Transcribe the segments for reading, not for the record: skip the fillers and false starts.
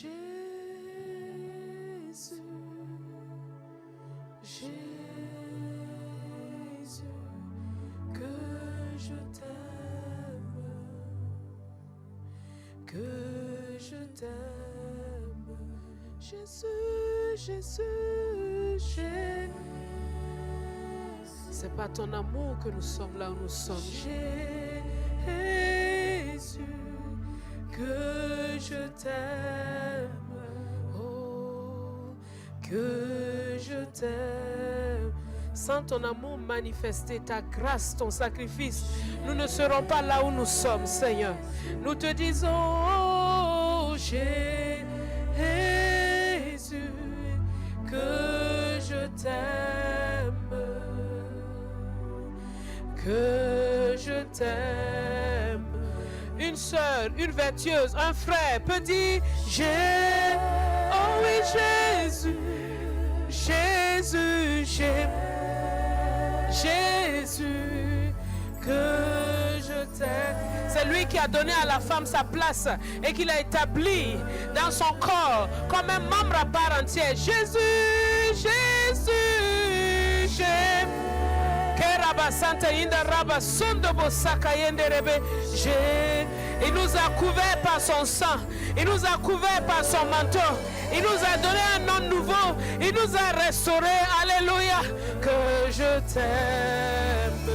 Jésus, Jésus, que je t'aime, que je t'aime. Jésus, Jésus, Jésus. C'est pas ton amour que nous sommes là où nous sommes. Jésus, que je t'aime, oh, que je t'aime. Sans ton amour manifesté, ta grâce, ton sacrifice, nous ne serons pas là où nous sommes, Seigneur. Nous te disons, oh, Jésus, que je t'aime, que je t'aime. Une sœur, une vertueuse, un frère peut dire oh oui Jésus, Jésus, Jésus, que je t'aime. C'est lui qui a donné à la femme sa place et qui l'a établi dans son corps comme un membre à part entière. Jésus, Jésus, j'aime. Il nous a couverts par son sang, il nous a couverts par son manteau, il nous a donné un nom nouveau, il nous a restaurés. Alléluia, que je t'aime.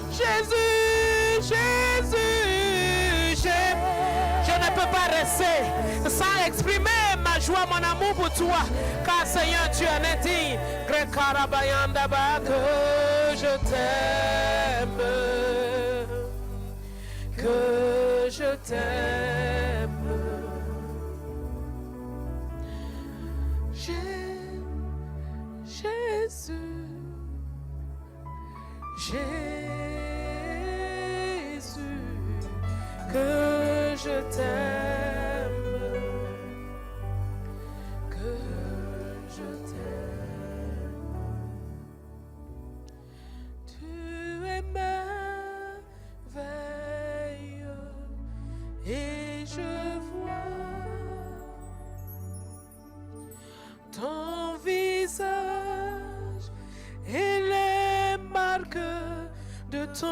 Jésus, Jésus, j'aime. Je ne peux pas rester sans exprimer ma joie, mon amour pour toi, car Seigneur, tu en es digne. Que je t'aime, que je t'aime. Jésus, Jésus, que je t'aime, que je t'aime. Tu es merveilleux et je vois ton visage et les marques de ton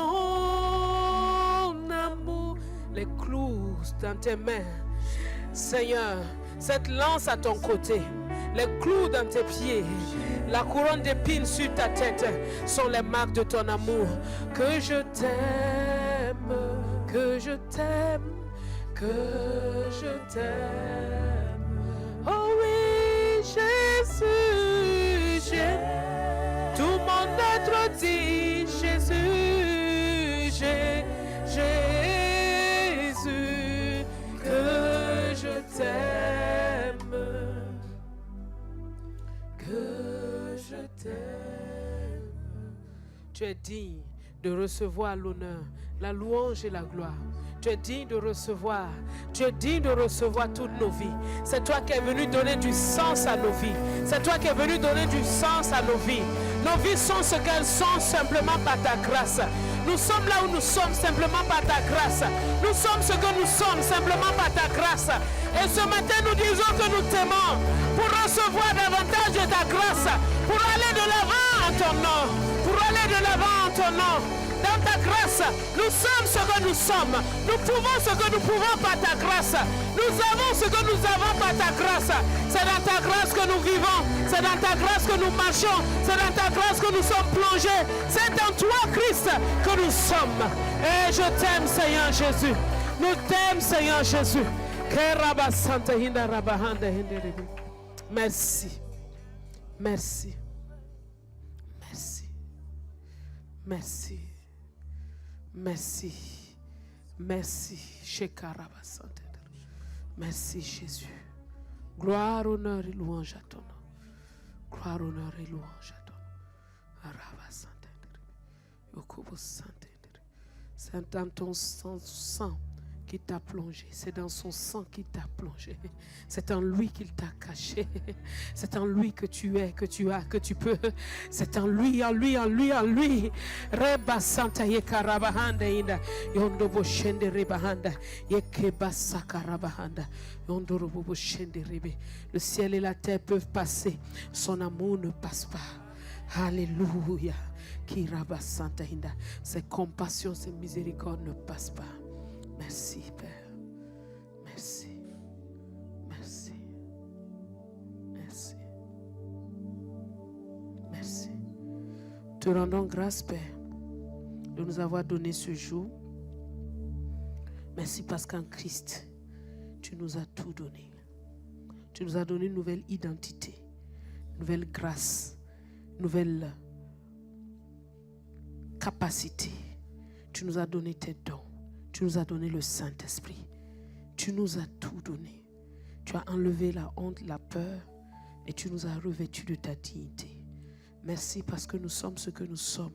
amour, les clous dans tes mains, Seigneur, cette lance à ton côté, les clous dans tes pieds, la couronne d'épines sur ta tête sont les marques de ton amour. Que je t'aime, que je t'aime, que je t'aime. Oh oui, Jésus, j'aime. Tout mon être dit Jésus, Jésus, que je t'aime, que je t'aime. Tu es digne de recevoir l'honneur, la louange et la gloire. Tu es digne de recevoir, tu es digne de recevoir toutes nos vies. C'est toi qui es venu donner du sens à nos vies. C'est toi qui es venu donner du sens à nos vies. Nos vies sont ce qu'elles sont simplement par ta grâce. Nous sommes là où nous sommes simplement par ta grâce. Nous sommes ce que nous sommes simplement par ta grâce. Et ce matin, nous disons que nous t'aimons pour recevoir davantage de ta grâce, pour aller de l'avant en ton nom, pour aller de l'avant en ton nom. Dans ta grâce, nous sommes ce que nous sommes. Nous pouvons ce que nous pouvons par ta grâce. Nous avons ce que nous avons par ta grâce. C'est dans ta grâce que nous vivons. C'est dans ta grâce que nous marchons. C'est dans ta grâce que nous sommes plongés. C'est dans toi, Christ, que nous sommes. Et je t'aime, Seigneur Jésus. Nous t'aimons, Seigneur Jésus. Merci. Merci. Merci. Merci. Merci. Merci. Merci Jésus. Gloire, honneur et louange à ton nom. Gloire, honneur et louange à ton nom. C'est dans ton sang qui t'a plongé. C'est dans son sang qui t'a plongé. C'est en lui qu'il t'a caché. C'est en lui que tu es, que tu as, que tu peux. C'est en lui, en lui, en lui, en lui. Reba Santa Yekarabahanda inda. Yondobo Shende Rebahanda. Yekeba Sakarabahanda. Yondorobo Shende Rebe. Le ciel et la terre peuvent passer. Son amour ne passe pas. Alléluia. Kiraba Santa inda. Ses compassions, ses miséricordes ne passent pas. Merci, Père. Merci. Merci. Merci. Merci. Te rendons grâce, Père, de nous avoir donné ce jour. Merci parce qu'en Christ, tu nous as tout donné. Tu nous as donné une nouvelle identité, une nouvelle grâce, une nouvelle capacité. Tu nous as donné tes dons. Tu nous as donné le Saint-Esprit. Tu nous as tout donné. Tu as enlevé la honte, la peur et tu nous as revêtus de ta dignité. Merci parce que nous sommes ce que nous sommes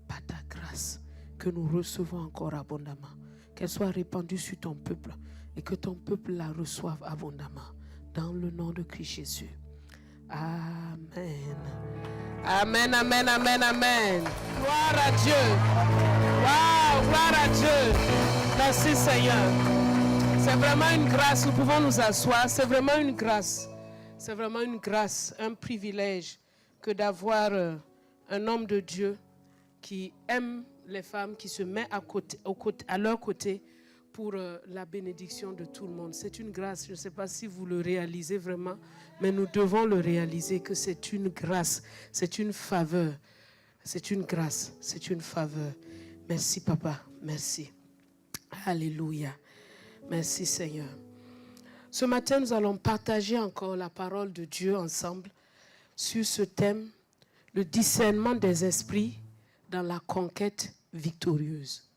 par ta grâce que nous recevons encore abondamment. Qu'elle soit répandue sur ton peuple et que ton peuple la reçoive abondamment. Dans le nom de Christ Jésus. Amen. Amen, amen, amen, amen. Gloire à Dieu. Wow, gloire à Dieu. Merci Seigneur. C'est vraiment une grâce. Nous pouvons nous asseoir. C'est vraiment une grâce. C'est vraiment une grâce, un privilège que d'avoir un homme de Dieu qui aime les femmes, qui se met à leur côté pour la bénédiction de tout le monde. C'est une grâce. Je ne sais pas si vous le réalisez vraiment, mais nous devons le réaliser que c'est une grâce, c'est une faveur. C'est une grâce, c'est une faveur. Merci papa, merci. Alléluia. Merci Seigneur. Ce matin, nous allons partager encore la parole de Dieu ensemble sur ce thème, le discernement des esprits dans la conquête victorieuse.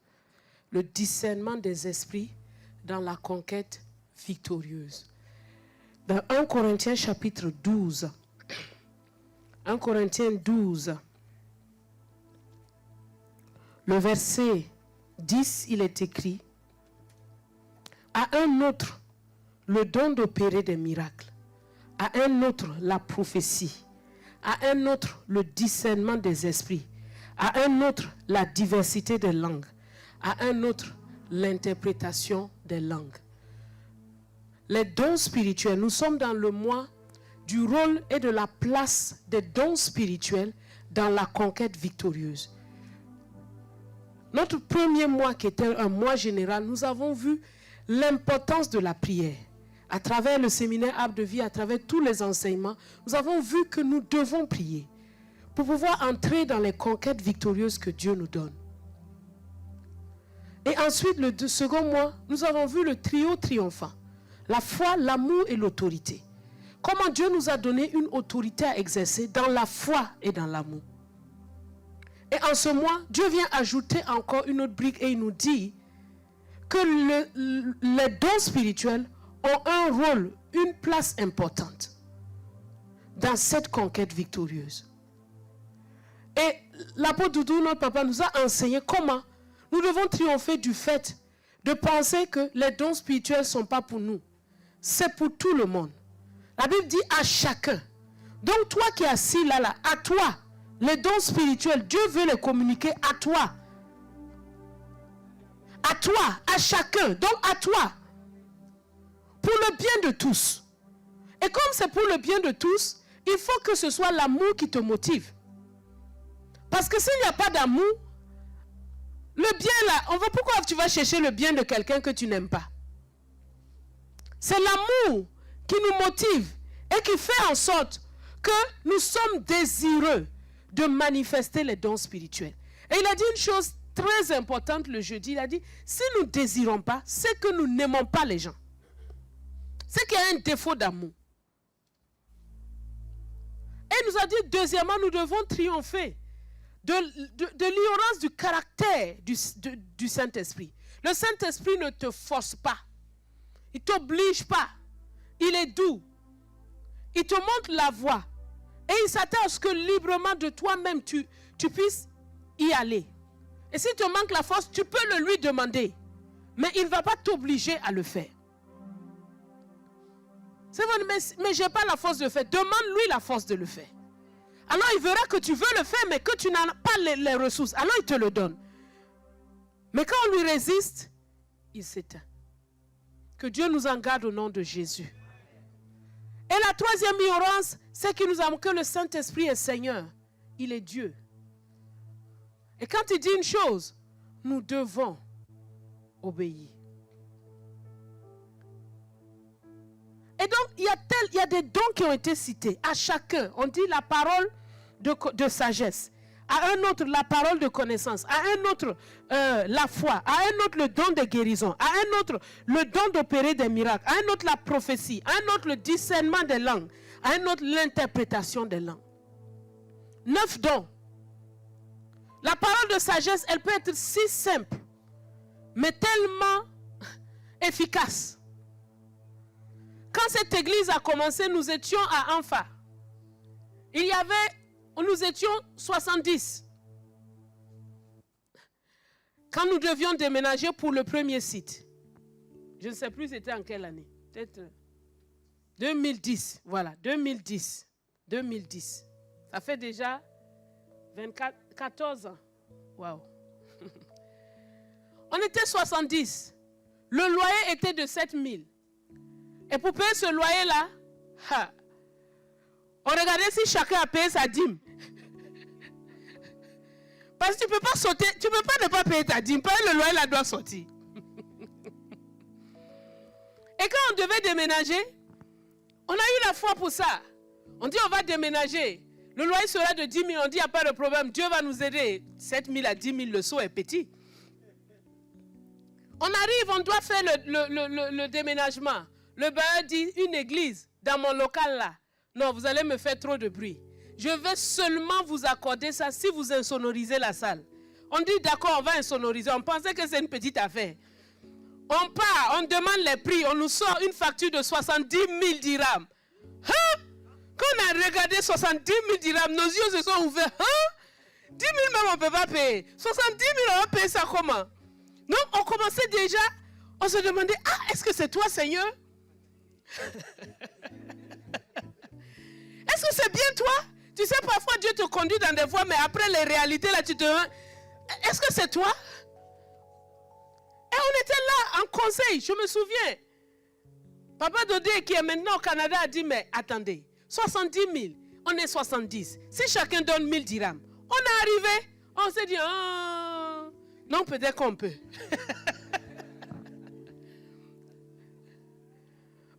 Le discernement des esprits dans la conquête victorieuse. Dans 1 Corinthiens chapitre 12, 1 Corinthiens 12, le verset 10, il est écrit: à un autre, le don d'opérer des miracles. À un autre, la prophétie. À un autre, le discernement des esprits. À un autre, la diversité des langues. À un autre, l'interprétation des langues. Les dons spirituels, nous sommes dans le mois du rôle et de la place des dons spirituels dans la conquête victorieuse. Notre premier mois, qui était un mois général, nous avons vu l'importance de la prière. À travers le séminaire Arbre de Vie, à travers tous les enseignements, nous avons vu que nous devons prier pour pouvoir entrer dans les conquêtes victorieuses que Dieu nous donne. Et ensuite, le second mois, nous avons vu le trio triomphant. La foi, l'amour et l'autorité. Comment Dieu nous a donné une autorité à exercer dans la foi et dans l'amour. Et en ce mois, Dieu vient ajouter encore une autre brique et il nous dit que les dons spirituels ont un rôle, une place importante dans cette conquête victorieuse. Et l'apôtre Doudou, notre papa, nous a enseigné comment nous devons triompher du fait de penser que les dons spirituels ne sont pas pour nous. C'est pour tout le monde. La Bible dit à chacun. Donc toi qui es assis là, à toi, les dons spirituels, Dieu veut les communiquer à toi. À toi, à chacun, donc à toi. Pour le bien de tous. Et comme c'est pour le bien de tous, il faut que ce soit l'amour qui te motive. Parce que s'il n'y a pas d'amour, le bien là, pourquoi tu vas chercher le bien de quelqu'un que tu n'aimes pas? C'est l'amour qui nous motive et qui fait en sorte que nous sommes désireux de manifester les dons spirituels. Et il a dit une chose très importante le jeudi, il a dit, si nous ne désirons pas, c'est que nous n'aimons pas les gens. C'est qu'il y a un défaut d'amour. Et il nous a dit, deuxièmement, nous devons triompher de l'ignorance du caractère du Saint-Esprit. Le Saint-Esprit ne te force pas. Il ne t'oblige pas. Il est doux. Il te montre la voie. Et il s'attend à ce que librement de toi-même, tu puisses y aller. Et s'il te manque la force, tu peux le lui demander. Mais il ne va pas t'obliger à le faire. C'est vrai, mais je n'ai pas la force de le faire. Demande-lui la force de le faire. Alors il verra que tu veux le faire, mais que tu n'as pas les ressources. Alors il te le donne. Mais quand on lui résiste, il s'éteint. Que Dieu nous en garde au nom de Jésus. Et la troisième ignorance, c'est qu'il nous a que le Saint-Esprit est Seigneur. Il est Dieu. Et quand il dit une chose, nous devons obéir. Et donc, il y a des dons qui ont été cités. À chacun, on dit la parole de sagesse. À un autre, la parole de connaissance. À un autre, la foi. À un autre, le don de guérison. À un autre, le don d'opérer des miracles. À un autre, la prophétie. À un autre, le discernement des langues. À un autre, l'interprétation des langues. 9 dons. La parole de sagesse, elle peut être si simple, mais tellement efficace. Quand cette église a commencé, nous étions à Anfa. Nous étions 70. Quand nous devions déménager pour le premier site, je ne sais plus c'était en quelle année, peut-être 2010, voilà, 2010. Ça fait déjà 14 ans. Waouh. On était 70. Le loyer était de 7000. Et pour payer ce loyer-là, on regardait si chacun a payé sa dîme. Parce que tu ne peux pas sauter, tu ne peux pas ne pas payer ta dîme. Payer le loyer, là, doit sortir. Et quand on devait déménager, on a eu la foi pour ça. On dit on va déménager. Le loyer sera de 10 000. On dit il n'y a pas de problème. Dieu va nous aider. 7 000 à 10 000, le saut est petit. On arrive, on doit faire le déménagement. Le bailleur dit une église dans mon local là. Non, vous allez me faire trop de bruit. Je vais seulement vous accorder ça si vous insonorisez la salle. On dit d'accord, on va insonoriser. On pensait que c'est une petite affaire. On part, on demande les prix. On nous sort une facture de 70 000 dirhams. Hein? Quand on a regardé 70 000 dirhams, nos yeux se sont ouverts. Hein? 10 000 même on ne peut pas payer. 70 000 on va payer ça comment? Donc on commençait déjà, on se demandait, est-ce que c'est toi Seigneur? Est-ce que c'est bien toi? Tu sais, parfois Dieu te conduit dans des voies, mais après les réalités, là, tu te... Est-ce que c'est toi? Et on était là en conseil, je me souviens. Papa Dodé, qui est maintenant au Canada, a dit, mais attendez, 70 000, on est 70. Si chacun donne 1000 dirhams, on est arrivé, on s'est dit, non, peut-être qu'on peut.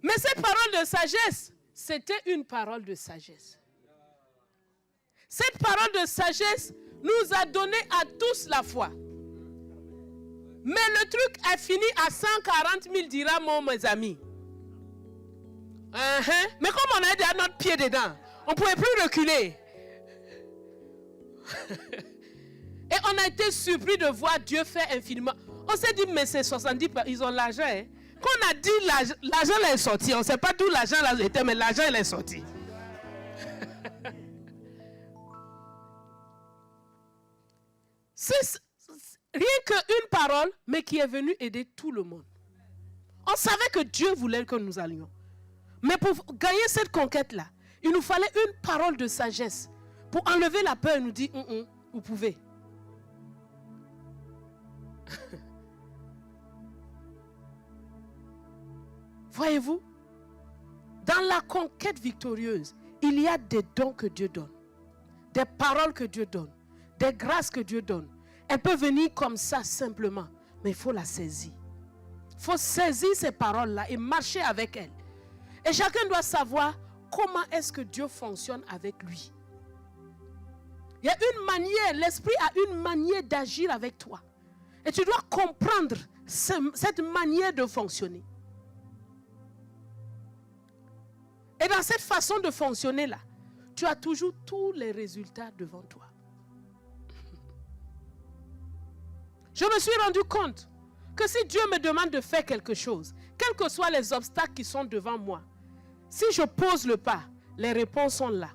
Mais cette parole de sagesse, c'était une parole de sagesse. Cette parole de sagesse nous a donné à tous la foi. Mais le truc a fini à 140 000 dirhams, mes amis. Mais comme on a déjà notre pied dedans, on ne pouvait plus reculer. Et on a été surpris de voir Dieu faire infiniment. On s'est dit, mais c'est 70, ils ont l'argent. Hein? Quand on a dit l'argent est sorti, on ne sait pas d'où l'argent était, mais l'argent est sorti. C'est rien qu'une parole, mais qui est venue aider tout le monde. On savait que Dieu voulait que nous allions. Mais pour gagner cette conquête-là, il nous fallait une parole de sagesse. Pour enlever la peur, il nous dit, vous pouvez. Voyez-vous, dans la conquête victorieuse, il y a des dons que Dieu donne, des paroles que Dieu donne, des grâces que Dieu donne. Elle peut venir comme ça simplement, mais il faut la saisir. Il faut saisir ces paroles-là et marcher avec elles. Et chacun doit savoir comment est-ce que Dieu fonctionne avec lui. Il y a une manière, l'esprit a une manière d'agir avec toi. Et tu dois comprendre cette manière de fonctionner. Et dans cette façon de fonctionner là, tu as toujours tous les résultats devant toi. Je me suis rendu compte que si Dieu me demande de faire quelque chose, quels que soient les obstacles qui sont devant moi, si je pose le pas, les réponses sont là.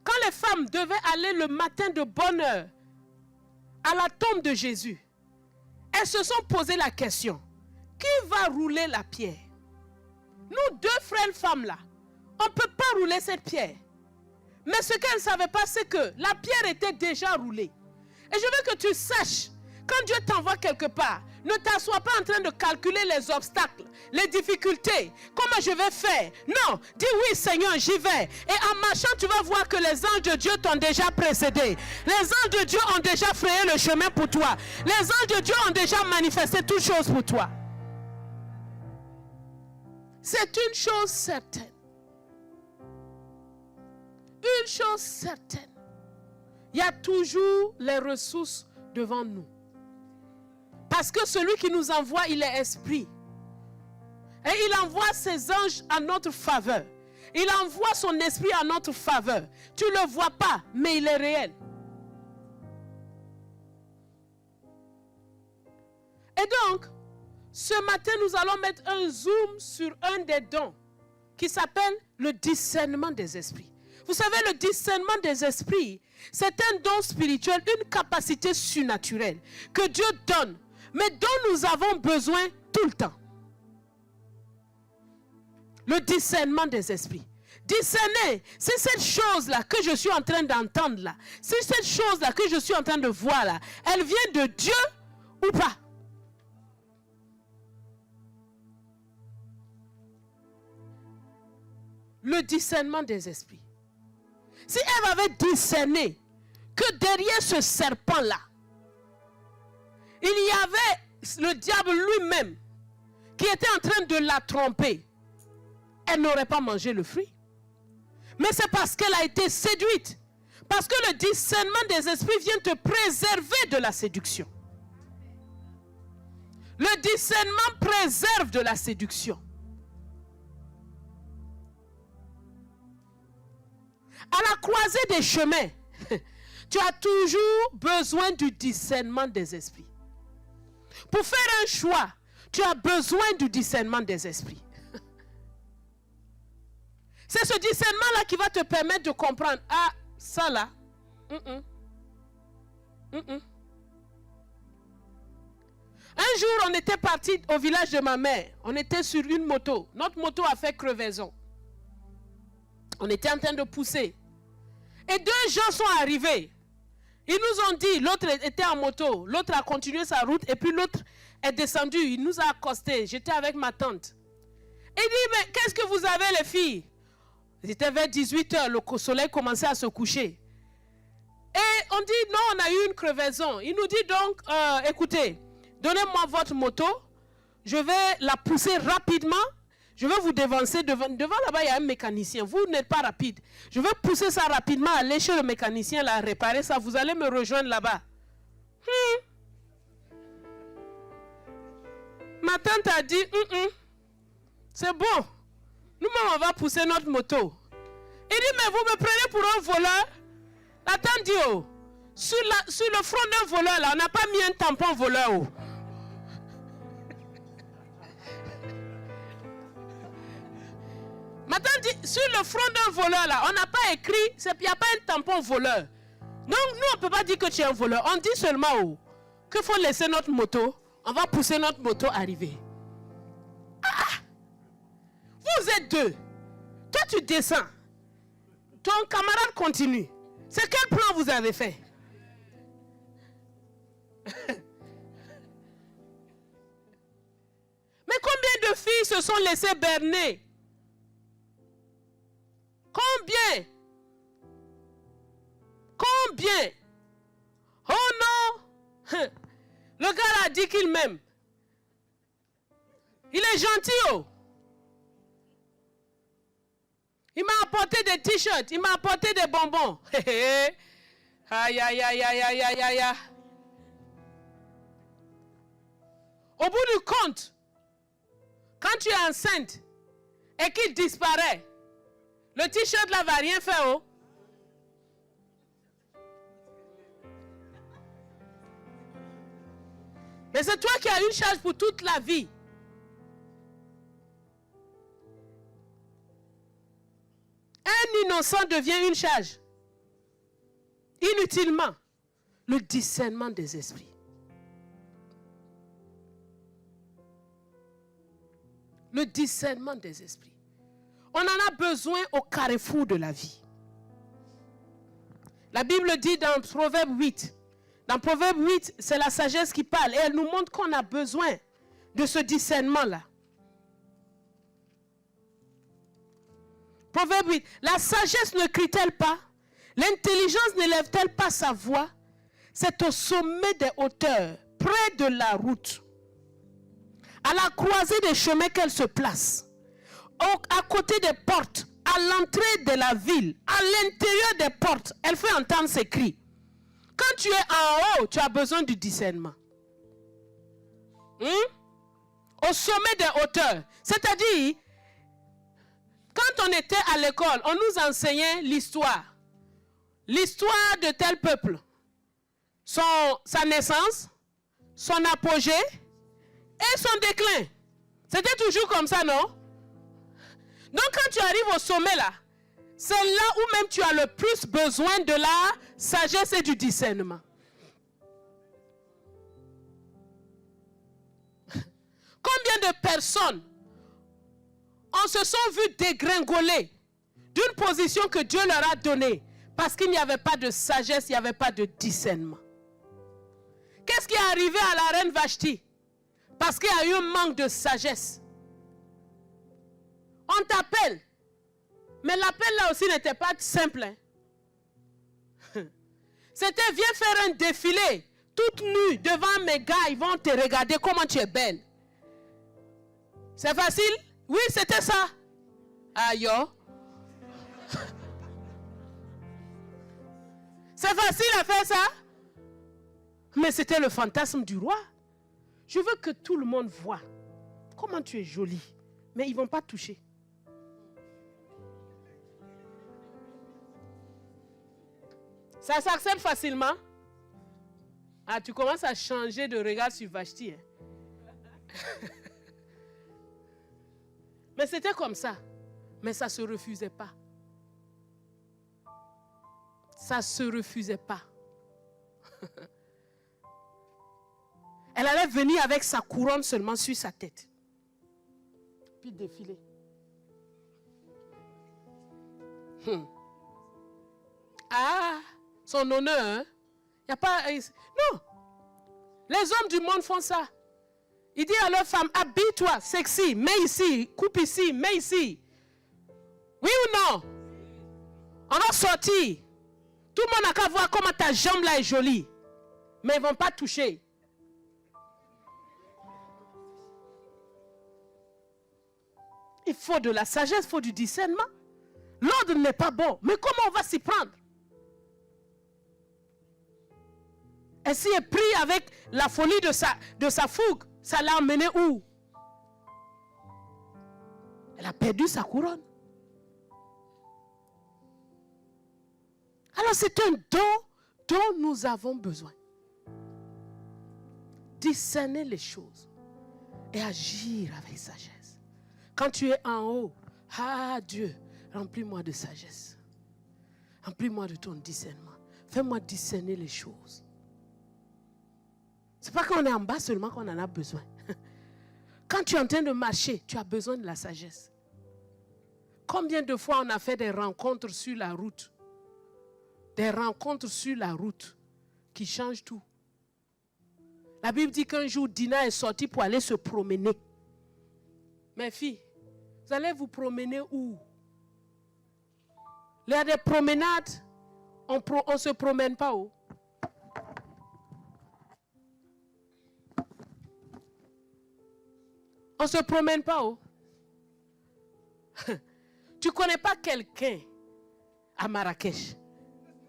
Quand les femmes devaient aller le matin de bonne heure à la tombe de Jésus, elles se sont posé la question, qui va rouler la pierre? Nous deux frères femmes là, on ne peut pas rouler cette pierre. Mais ce qu'elles ne savaient pas, c'est que la pierre était déjà roulée. Et je veux que tu saches, quand Dieu t'envoie quelque part, ne t'assois pas en train de calculer les obstacles, les difficultés, comment je vais faire. Non, dis oui Seigneur, j'y vais. Et en marchant, tu vas voir que les anges de Dieu t'ont déjà précédé. Les anges de Dieu ont déjà frayé le chemin pour toi. Les anges de Dieu ont déjà manifesté toutes choses pour toi. C'est une chose certaine. Une chose certaine. Il y a toujours les ressources devant nous. Parce que celui qui nous envoie, il est esprit. Et il envoie ses anges à notre faveur. Il envoie son esprit à notre faveur. Tu ne le vois pas, mais il est réel. Et donc, ce matin, nous allons mettre un zoom sur un des dons qui s'appelle le discernement des esprits. Vous savez, le discernement des esprits, c'est un don spirituel, une capacité surnaturelle que Dieu donne, mais dont nous avons besoin tout le temps. Le discernement des esprits. Discerner, c'est cette chose-là que je suis en train d'entendre là. C'est cette chose-là que je suis en train de voir là. Elle vient de Dieu ou pas? Le discernement des esprits. Si Ève avait discerné que derrière ce serpent-là, il y avait le diable lui-même qui était en train de la tromper, elle n'aurait pas mangé le fruit. Mais c'est parce qu'elle a été séduite. Parce que le discernement des esprits vient te préserver de la séduction. Le discernement préserve de la séduction. À la croisée des chemins, tu as toujours besoin du discernement des esprits. Pour faire un choix, tu as besoin du discernement des esprits. C'est ce discernement-là qui va te permettre de comprendre. Ah, ça là. Un jour, on était parti au village de ma mère. On était sur une moto. Notre moto a fait crevaison. On était en train de pousser. Et deux gens sont arrivés. Ils nous ont dit, l'autre était en moto, l'autre a continué sa route et puis l'autre est descendu. Il nous a accostés. J'étais avec ma tante. Il dit, mais qu'est-ce que vous avez les filles? C'était vers 18h, le soleil commençait à se coucher. Et on dit, non, on a eu une crevaison. Il nous dit donc, écoutez, donnez-moi votre moto. Je vais la pousser rapidement. Je vais vous dévancer. Devant là-bas, il y a un mécanicien. Vous n'êtes pas rapide. Je vais pousser ça rapidement, aller chez le mécanicien, là, réparer ça. Vous allez me rejoindre là-bas. Ma tante a dit, c'est bon. Nous-mêmes, on va pousser notre moto. Il dit, mais vous me prenez pour un voleur? La tante dit, oh, sur le front d'un voleur, là, on n'a pas mis un tampon voleur. Oh. Ma tante dit, sur le front d'un voleur, là, on n'a pas écrit, il n'y a pas un tampon voleur. Donc, nous, on ne peut pas dire que tu es un voleur. On dit seulement, oh, qu'il faut laisser notre moto. On va pousser notre moto arriver. Vous êtes deux. Toi, tu descends. Ton camarade continue. C'est quel plan vous avez fait? Mais combien de filles se sont laissées berner? Combien? Combien? Oh non! Le gars a dit qu'il m'aime. Il est gentil, oh! Il m'a apporté des t-shirts, il m'a apporté des bonbons. Aïe, aïe, aïe, aïe, aïe, aïe, aïe. Au bout du compte, quand tu es enceinte et qu'il disparaît, le t-shirt là va rien faire, oh. Mais c'est toi qui as une charge pour toute la vie. Un innocent devient une charge. inutilement le discernement des esprits. Le discernement des esprits. On en a besoin au carrefour de la vie. La Bible dit dans Proverbe 8, dans Proverbe 8, c'est la sagesse qui parle et elle nous montre qu'on a besoin de ce discernement-là. Proverbe 8, la sagesse ne crie-t-elle pas? L'intelligence n'élève-t-elle pas sa voix? C'est au sommet des hauteurs, près de la route, à la croisée des chemins qu'elle se place, à côté des portes, à l'entrée de la ville, à l'intérieur des portes, elle fait entendre ses cris. Quand tu es en haut, tu as besoin du discernement. Au sommet des hauteurs, c'est-à-dire, quand on était à l'école, on nous enseignait l'histoire. L'histoire de tel peuple. Sa naissance, son apogée et son déclin. C'était toujours comme ça, non? Donc quand tu arrives au sommet là, c'est là où même tu as le plus besoin de la sagesse et du discernement. Combien de personnes se sont vues dégringoler d'une position que Dieu leur a donnée parce qu'il n'y avait pas de sagesse, il n'y avait pas de discernement. Qu'est-ce qui est arrivé à la reine Vashti? Parce qu'il y a eu un manque de sagesse. On t'appelle. Mais l'appel là aussi n'était pas simple. Hein? C'était viens faire un défilé toute nue devant mes gars, ils vont te regarder comment tu es belle. C'est facile? Oui, c'était ça. Aïe. C'est facile à faire ça? Mais c'était le fantasme du roi. Je veux que tout le monde voie comment tu es jolie. Mais ils ne vont pas toucher. Ça s'accepte facilement. Ah, tu commences à changer de regard sur Vashti. Hein? Mais c'était comme ça. Mais ça ne se refusait pas. Ça ne se refusait pas. Elle allait venir avec sa couronne seulement sur sa tête. Puis défiler. Ah, son honneur, hein? Y a pas, non. Les hommes du monde font ça. Ils disent à leur femme, habille-toi, sexy, mets ici, coupe ici, mets ici. Oui ou non? On va sortir. Tout le monde n'a qu'à voir comment ta jambe là est jolie. Mais ils ne vont pas toucher. Il faut de la sagesse, il faut du discernement. L'ordre n'est pas bon. Mais comment on va s'y prendre? Elle s'y est pris avec la folie de sa fougue. Ça l'a emmené où? Elle a perdu sa couronne. Alors c'est un don dont nous avons besoin. Discerner les choses et agir avec sagesse. Quand tu es en haut, ah Dieu, remplis-moi de sagesse. Remplis-moi de ton discernement. Fais-moi discerner les choses. Ce n'est pas quand on est en bas seulement qu'on en a besoin. Quand tu es en train de marcher, tu as besoin de la sagesse. Combien de fois on a fait des rencontres sur la route? Des rencontres sur la route qui changent tout. La Bible dit qu'un jour, Dina est sortie pour aller se promener. Mes filles, vous allez vous promener où? Il y a des promenades, on ne se promène pas où? On ne se promène pas où? Tu ne connais pas quelqu'un à Marrakech.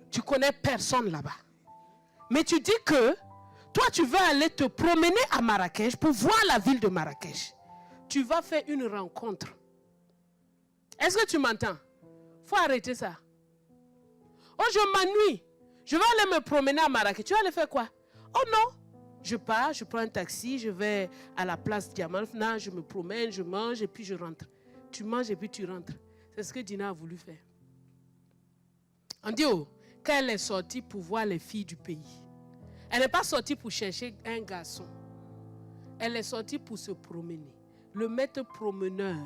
Tu connais personne là-bas. Mais tu dis que toi, tu vas aller te promener à Marrakech pour voir la ville de Marrakech. Tu vas faire une rencontre. Est-ce que tu m'entends? Il faut arrêter ça. Oh, je m'ennuie. Je vais aller me promener à Marrakech. Tu vas aller faire quoi? Oh non. Je pars, je prends un taxi, je vais à la place Diamalfna, je me promène, je mange et puis je rentre. Tu manges et puis tu rentres. C'est ce que Dina a voulu faire. On dit, oh, qu'elle est sortie pour voir les filles du pays. Elle n'est pas sortie pour chercher un garçon. Elle est sortie pour se promener. Le maître promeneur.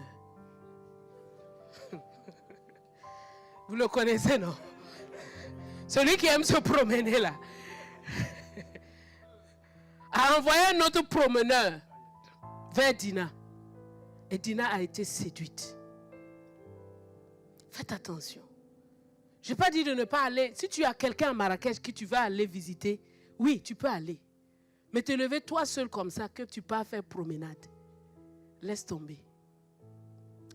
Vous le connaissez, non? Celui qui aime se promener là. A envoyé un autre promeneur vers Dina. Et Dina a été séduite. Faites attention. Je n'ai pas dit de ne pas aller. Si tu as quelqu'un à Marrakech que tu vas aller visiter, oui, tu peux aller. Mais te lever toi seul comme ça, que tu pars faire promenade. Laisse tomber.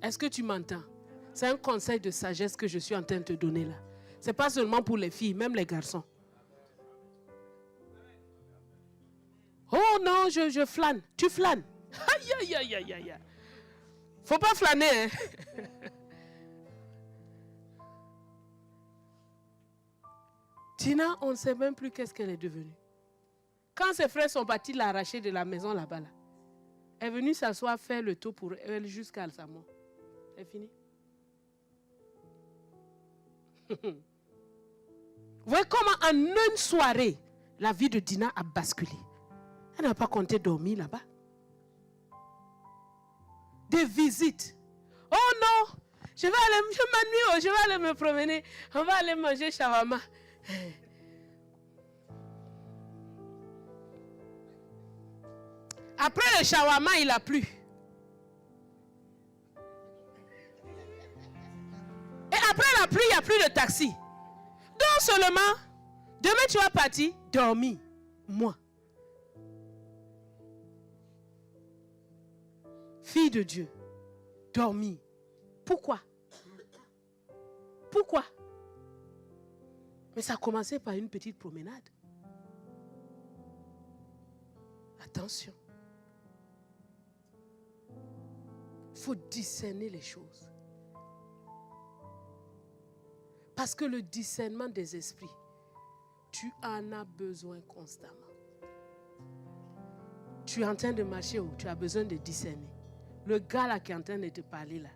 Est-ce que tu m'entends? C'est un conseil de sagesse que je suis en train de te donner là. Ce n'est pas seulement pour les filles, même les garçons. Oh non, je flâne. Tu flânes. Aïe, aïe, aïe, aïe, aïe. Faut pas flâner, hein. Tina, on ne sait même plus qu'est-ce qu'elle est devenue. Quand ses frères sont partis l'arracher de la maison là-bas, là, elle est venue s'asseoir, faire le tour pour elle jusqu'à sa mort. C'est fini. Vous voyez comment en une soirée, la vie de Dina a basculé. Elle n'a pas compté dormir là-bas. Des visites. Oh non, je m'ennuie, je vais aller me promener. On va aller manger shawarma. Après le shawarma, il a plu. Et après la pluie, il n'y a plus de taxi. Donc seulement, demain tu vas partir, dormir. Moi. Fille de Dieu, dormir. Pourquoi? Pourquoi? Mais ça a commencé par une petite promenade. Attention. Il faut discerner les choses. Parce que le discernement des esprits, tu en as besoin constamment. Tu es en train de marcher où tu as besoin de discerner. Le gars là qui est en train de te parler là,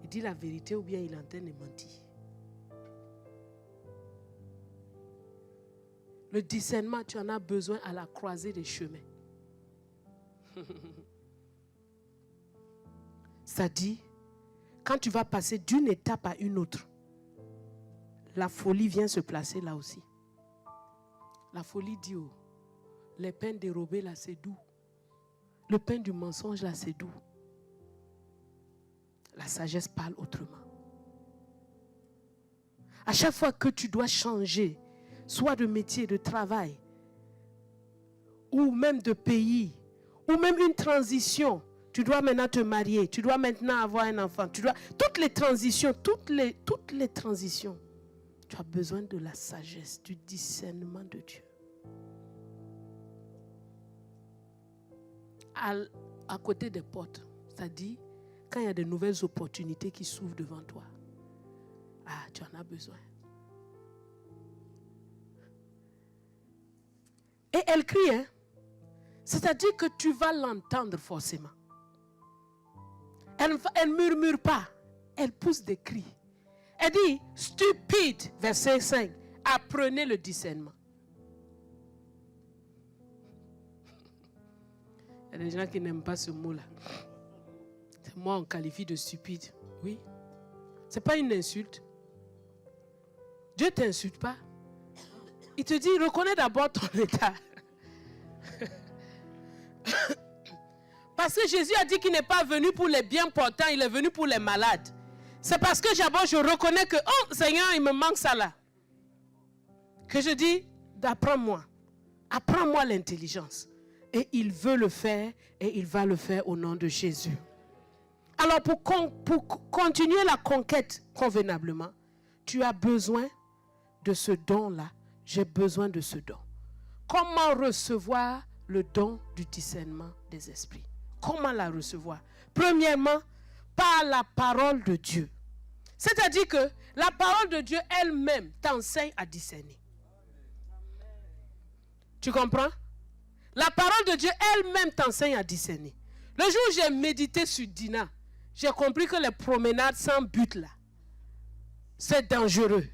il dit la vérité ou bien il est en train de mentir. Le discernement, tu en as besoin à la croisée des chemins. C'est-à-dire, quand tu vas passer d'une étape à une autre, la folie vient se placer là aussi. La folie dit, oh, les pains dérobés là, c'est doux. Le pain du mensonge là, c'est doux. La sagesse parle autrement. À chaque fois que tu dois changer, soit de métier, de travail, ou même de pays, ou même une transition, tu dois maintenant te marier, tu dois maintenant avoir un enfant, toutes les transitions, toutes les transitions, tu as besoin de la sagesse, du discernement de Dieu. À côté des portes, c'est-à-dire quand il y a de nouvelles opportunités qui s'ouvrent devant toi, tu en as besoin. Et elle crie, hein? C'est-à-dire que tu vas l'entendre forcément. Elle ne murmure pas, elle pousse des cris. Elle dit, stupide, verset 5, apprenez le discernement. Il y a des gens qui n'aiment pas ce mot-là. Moi, on qualifie de stupide. Oui. Ce n'est pas une insulte. Dieu ne t'insulte pas. Il te dit, reconnais d'abord ton état. Parce que Jésus a dit qu'il n'est pas venu pour les bien portants, il est venu pour les malades. C'est parce que d'abord je reconnais que, oh Seigneur, il me manque ça là. Que je dis, apprends-moi l'intelligence. Et il veut le faire et il va le faire au nom de Jésus. Alors pour continuer la conquête convenablement, tu as besoin de ce don-là. J'ai besoin de ce don. Comment recevoir le don du discernement des esprits? Comment la recevoir? Premièrement, par la parole de Dieu. C'est-à-dire que la parole de Dieu elle-même t'enseigne à discerner. Tu comprends? La parole de Dieu elle-même t'enseigne à discerner. Le jour où j'ai médité sur Dina, j'ai compris que les promenades sans but là, c'est dangereux.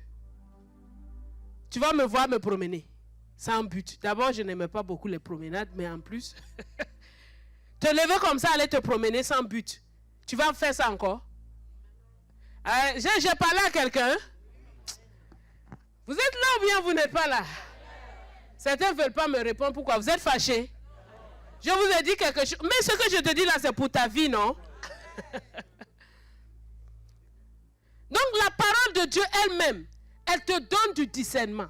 tu vas me voir me promener sans but. D'abord, je n'aimais pas beaucoup les promenades, mais en plus, te lever comme ça, aller te promener sans but. Tu vas faire ça encore? J'ai parlé à quelqu'un. Vous êtes là ou bien vous n'êtes pas là? Certains ne veulent pas me répondre. Pourquoi? Vous êtes fâchés? Je vous ai dit quelque chose. Mais ce que je te dis là, c'est pour ta vie, non? Donc la parole de Dieu elle-même, elle te donne du discernement.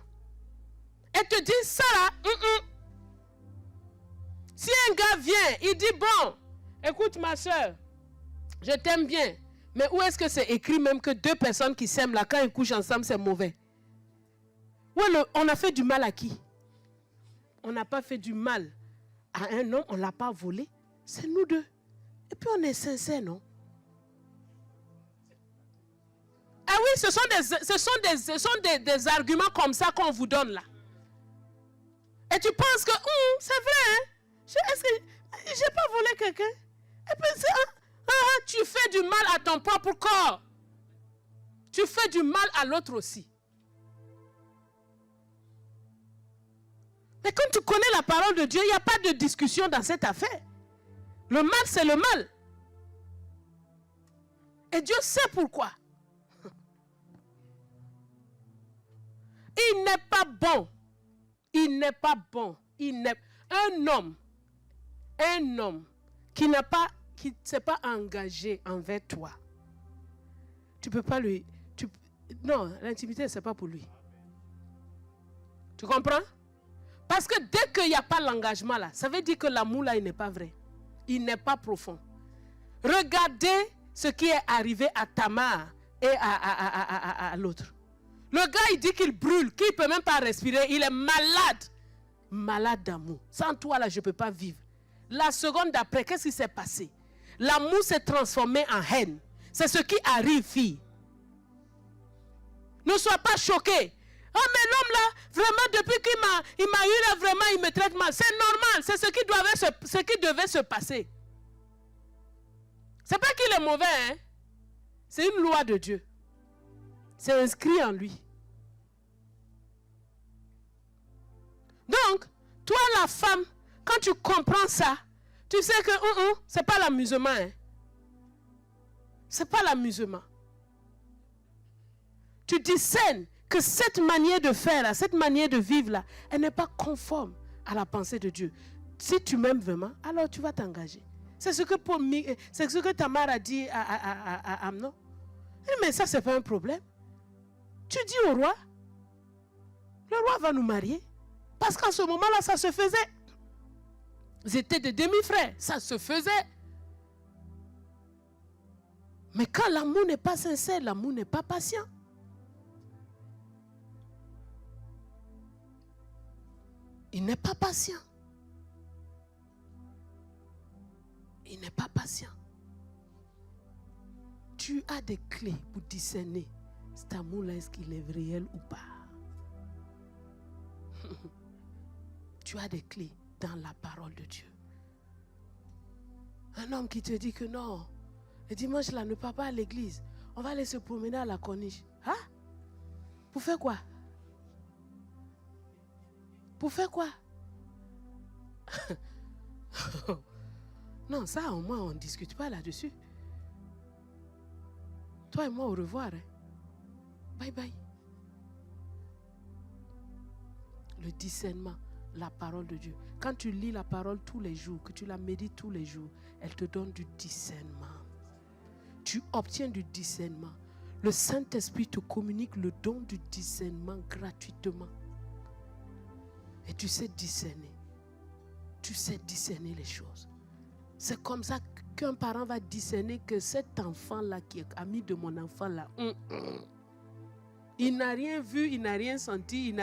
Elle te dit ça là. Si un gars vient, il dit bon, écoute ma soeur, je t'aime bien. Mais où est-ce que c'est écrit même que deux personnes qui s'aiment là, quand ils couchent ensemble, c'est mauvais? On a fait du mal à qui? On n'a pas fait du mal à un homme, on ne l'a pas volé. C'est nous deux. Et puis on est sincères, non? Ah oui, ce sont des arguments comme ça qu'on vous donne là. Et tu penses que, c'est vrai, hein? Est-ce que j'ai pas volé quelqu'un? Et puis tu fais du mal à ton propre corps. Tu fais du mal à l'autre aussi. Mais quand tu connais la parole de Dieu, il n'y a pas de discussion dans cette affaire. Le mal, c'est le mal. Et Dieu sait pourquoi. Il n'est pas bon. Il n'est pas bon. Un homme qui ne s'est pas engagé envers toi. Tu ne peux pas lui... non, l'intimité, ce n'est pas pour lui. Tu comprends? Parce que dès qu'il n'y a pas l'engagement là, ça veut dire que l'amour là, il n'est pas vrai. Il n'est pas profond. Regardez ce qui est arrivé à Tamar et à l'autre. Le gars, il dit qu'il brûle, qu'il ne peut même pas respirer. Il est malade. Malade d'amour. Sans toi, là, je ne peux pas vivre. La seconde d'après, qu'est-ce qui s'est passé? L'amour s'est transformé en haine. C'est ce qui arrive, fille. Ne sois pas choquée. Oh, mais l'homme là, vraiment, depuis qu'il m'a eu là, vraiment, il me traite mal. C'est normal. C'est ce qui devait se passer. C'est pas qu'il est mauvais, hein. C'est une loi de Dieu. C'est inscrit en lui. Donc, toi la femme, quand tu comprends ça, tu sais que c'est pas l'amusement. Hein. C'est pas l'amusement. Tu discernes que cette manière de faire, là, cette manière de vivre, là, elle n'est pas conforme à la pensée de Dieu. Si tu m'aimes vraiment, alors tu vas t'engager. C'est ce que Tamar a dit à Amnon. Mais ça, c'est pas un problème. Tu dis au roi, le roi va nous marier. Parce qu'en ce moment-là, ça se faisait. Ils étaient des demi-frères, ça se faisait. Mais quand l'amour n'est pas sincère, l'amour n'est pas patient. Il n'est pas patient. Il n'est pas patient. Tu as des clés pour discerner cet amour-là, est-ce qu'il est réel ou pas? Tu as des clés dans la parole de Dieu. Un homme qui te dit que non, le dimanche là, ne part pas à l'église. On va aller se promener à la corniche. Hein? Pour faire quoi? Pour faire quoi? Non, ça au moins on ne discute pas là-dessus. Toi et moi, au revoir. Hein? Bye bye. Le discernement, la parole de Dieu. Quand tu lis la parole tous les jours, que tu la médites tous les jours, elle te donne du discernement. Tu obtiens du discernement. Le Saint-Esprit te communique le don du discernement gratuitement. Et tu sais discerner. Tu sais discerner les choses. C'est comme ça qu'un parent va discerner que cet enfant-là qui est ami de mon enfant-là, il n'a rien vu, il n'a rien senti,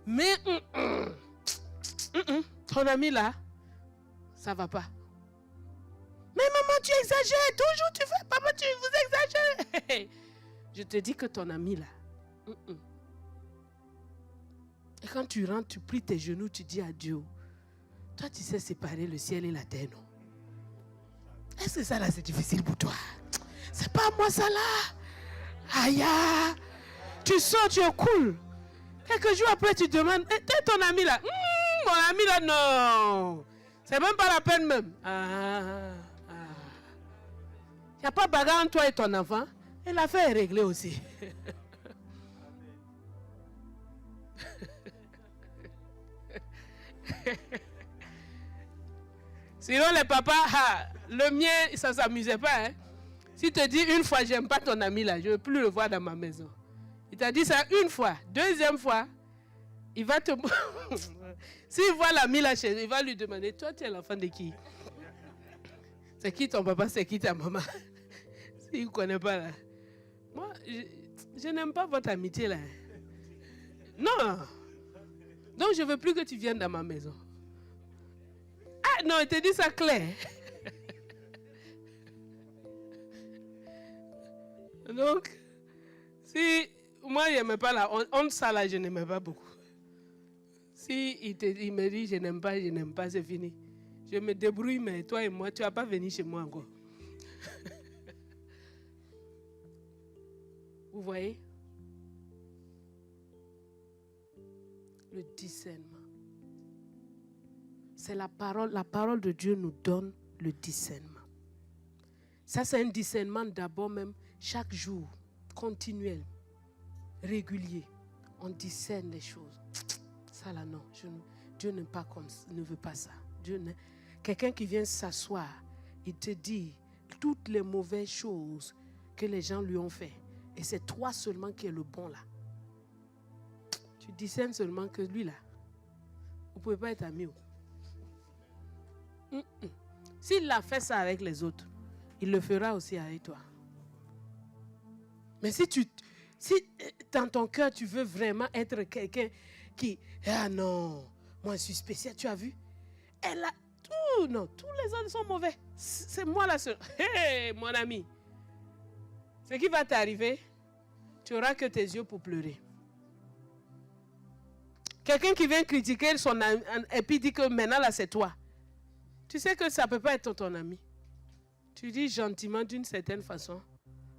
mais ton ami là, ça va pas. Mais maman, tu exagères, toujours tu fais, papa, vous exagérez. Je te dis que ton ami là, et quand tu rentres, tu plies tes genoux, tu dis à Dieu, toi tu sais séparer le ciel et la terre, non? Est-ce que ça là c'est difficile pour toi? C'est pas moi ça là. Aïe, tu sors, tu es cool. Quelques jours après, tu demandes, t'es ton ami là? Mon ami là, non. C'est même pas la peine même. Il n'y a pas de bagarre entre toi et ton enfant. Et l'affaire est réglée aussi. Sinon les papas, le mien, ça ne s'amusait pas. Hein. Si te dit une fois, j'aime pas ton ami là, je ne veux plus le voir dans ma maison. Il t'a dit ça une fois. Deuxième fois, il va te... S'il voit l'ami là chez lui, il va lui demander, toi tu es l'enfant de qui? C'est qui ton papa, c'est qui ta maman? S'il ne connaît pas là. Moi, je n'aime pas votre amitié là. Non. Donc je ne veux plus que tu viennes dans ma maison. Ah non, il te dit ça clair. Donc, si moi je n'aimais pas la honte, ça là, je n'aimais pas beaucoup. Si il me dit je n'aime pas, c'est fini. Je me débrouille, mais toi et moi, tu ne vas pas venir chez moi encore. Vous voyez? Le discernement. C'est la parole. La parole de Dieu nous donne le discernement. Ça, c'est un discernement d'abord même chaque jour, continuel, régulier. On discerne les choses. Ça là, non. Dieu ne veut pas ça. Quelqu'un qui vient s'asseoir, il te dit toutes les mauvaises choses que les gens lui ont fait. Et c'est toi seulement qui es le bon là. Tu discernes seulement que lui là, vous ne pouvez pas être amis. S'il a fait ça avec les autres, il le fera aussi avec toi. Mais si dans ton cœur tu veux vraiment être quelqu'un qui, ah non, moi je suis spécial, tu as vu? Elle a tout, non, tous les autres sont mauvais. C'est moi la seule. Hé, mon ami, ce qui va t'arriver, tu n'auras que tes yeux pour pleurer. Quelqu'un qui vient critiquer son ami et puis dit que maintenant là c'est toi. Tu sais que ça ne peut pas être ton ami. Tu dis gentiment d'une certaine façon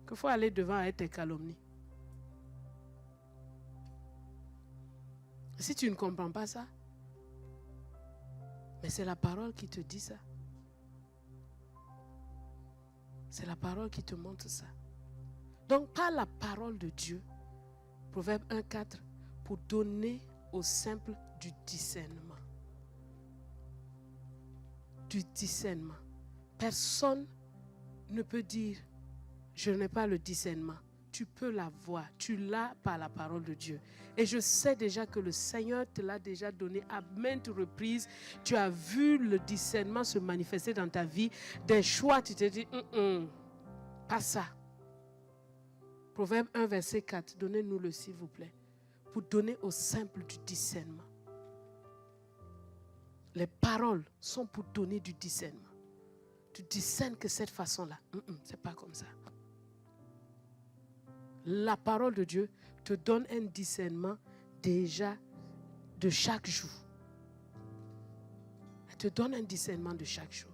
qu'il faut aller devant avec tes calomnies. Si tu ne comprends pas ça, mais c'est la parole qui te dit ça. C'est la parole qui te montre ça. Donc, par la parole de Dieu, Proverbe 1,4, pour donner au simple du discernement. Du discernement. Personne ne peut dire, je n'ai pas le discernement. Tu peux l'avoir. Tu l'as par la parole de Dieu. Et je sais déjà que le Seigneur te l'a déjà donné à maintes reprises. Tu as vu le discernement se manifester dans ta vie. Des choix, tu te dis, pas ça. Proverbe 1, verset 4. Donnez-nous-le, s'il vous plaît. Pour donner au simple du discernement. Les paroles sont pour donner du discernement. Tu discernes que cette façon-là, c'est pas comme ça. La parole de Dieu te donne un discernement déjà de chaque jour. Elle te donne un discernement de chaque jour.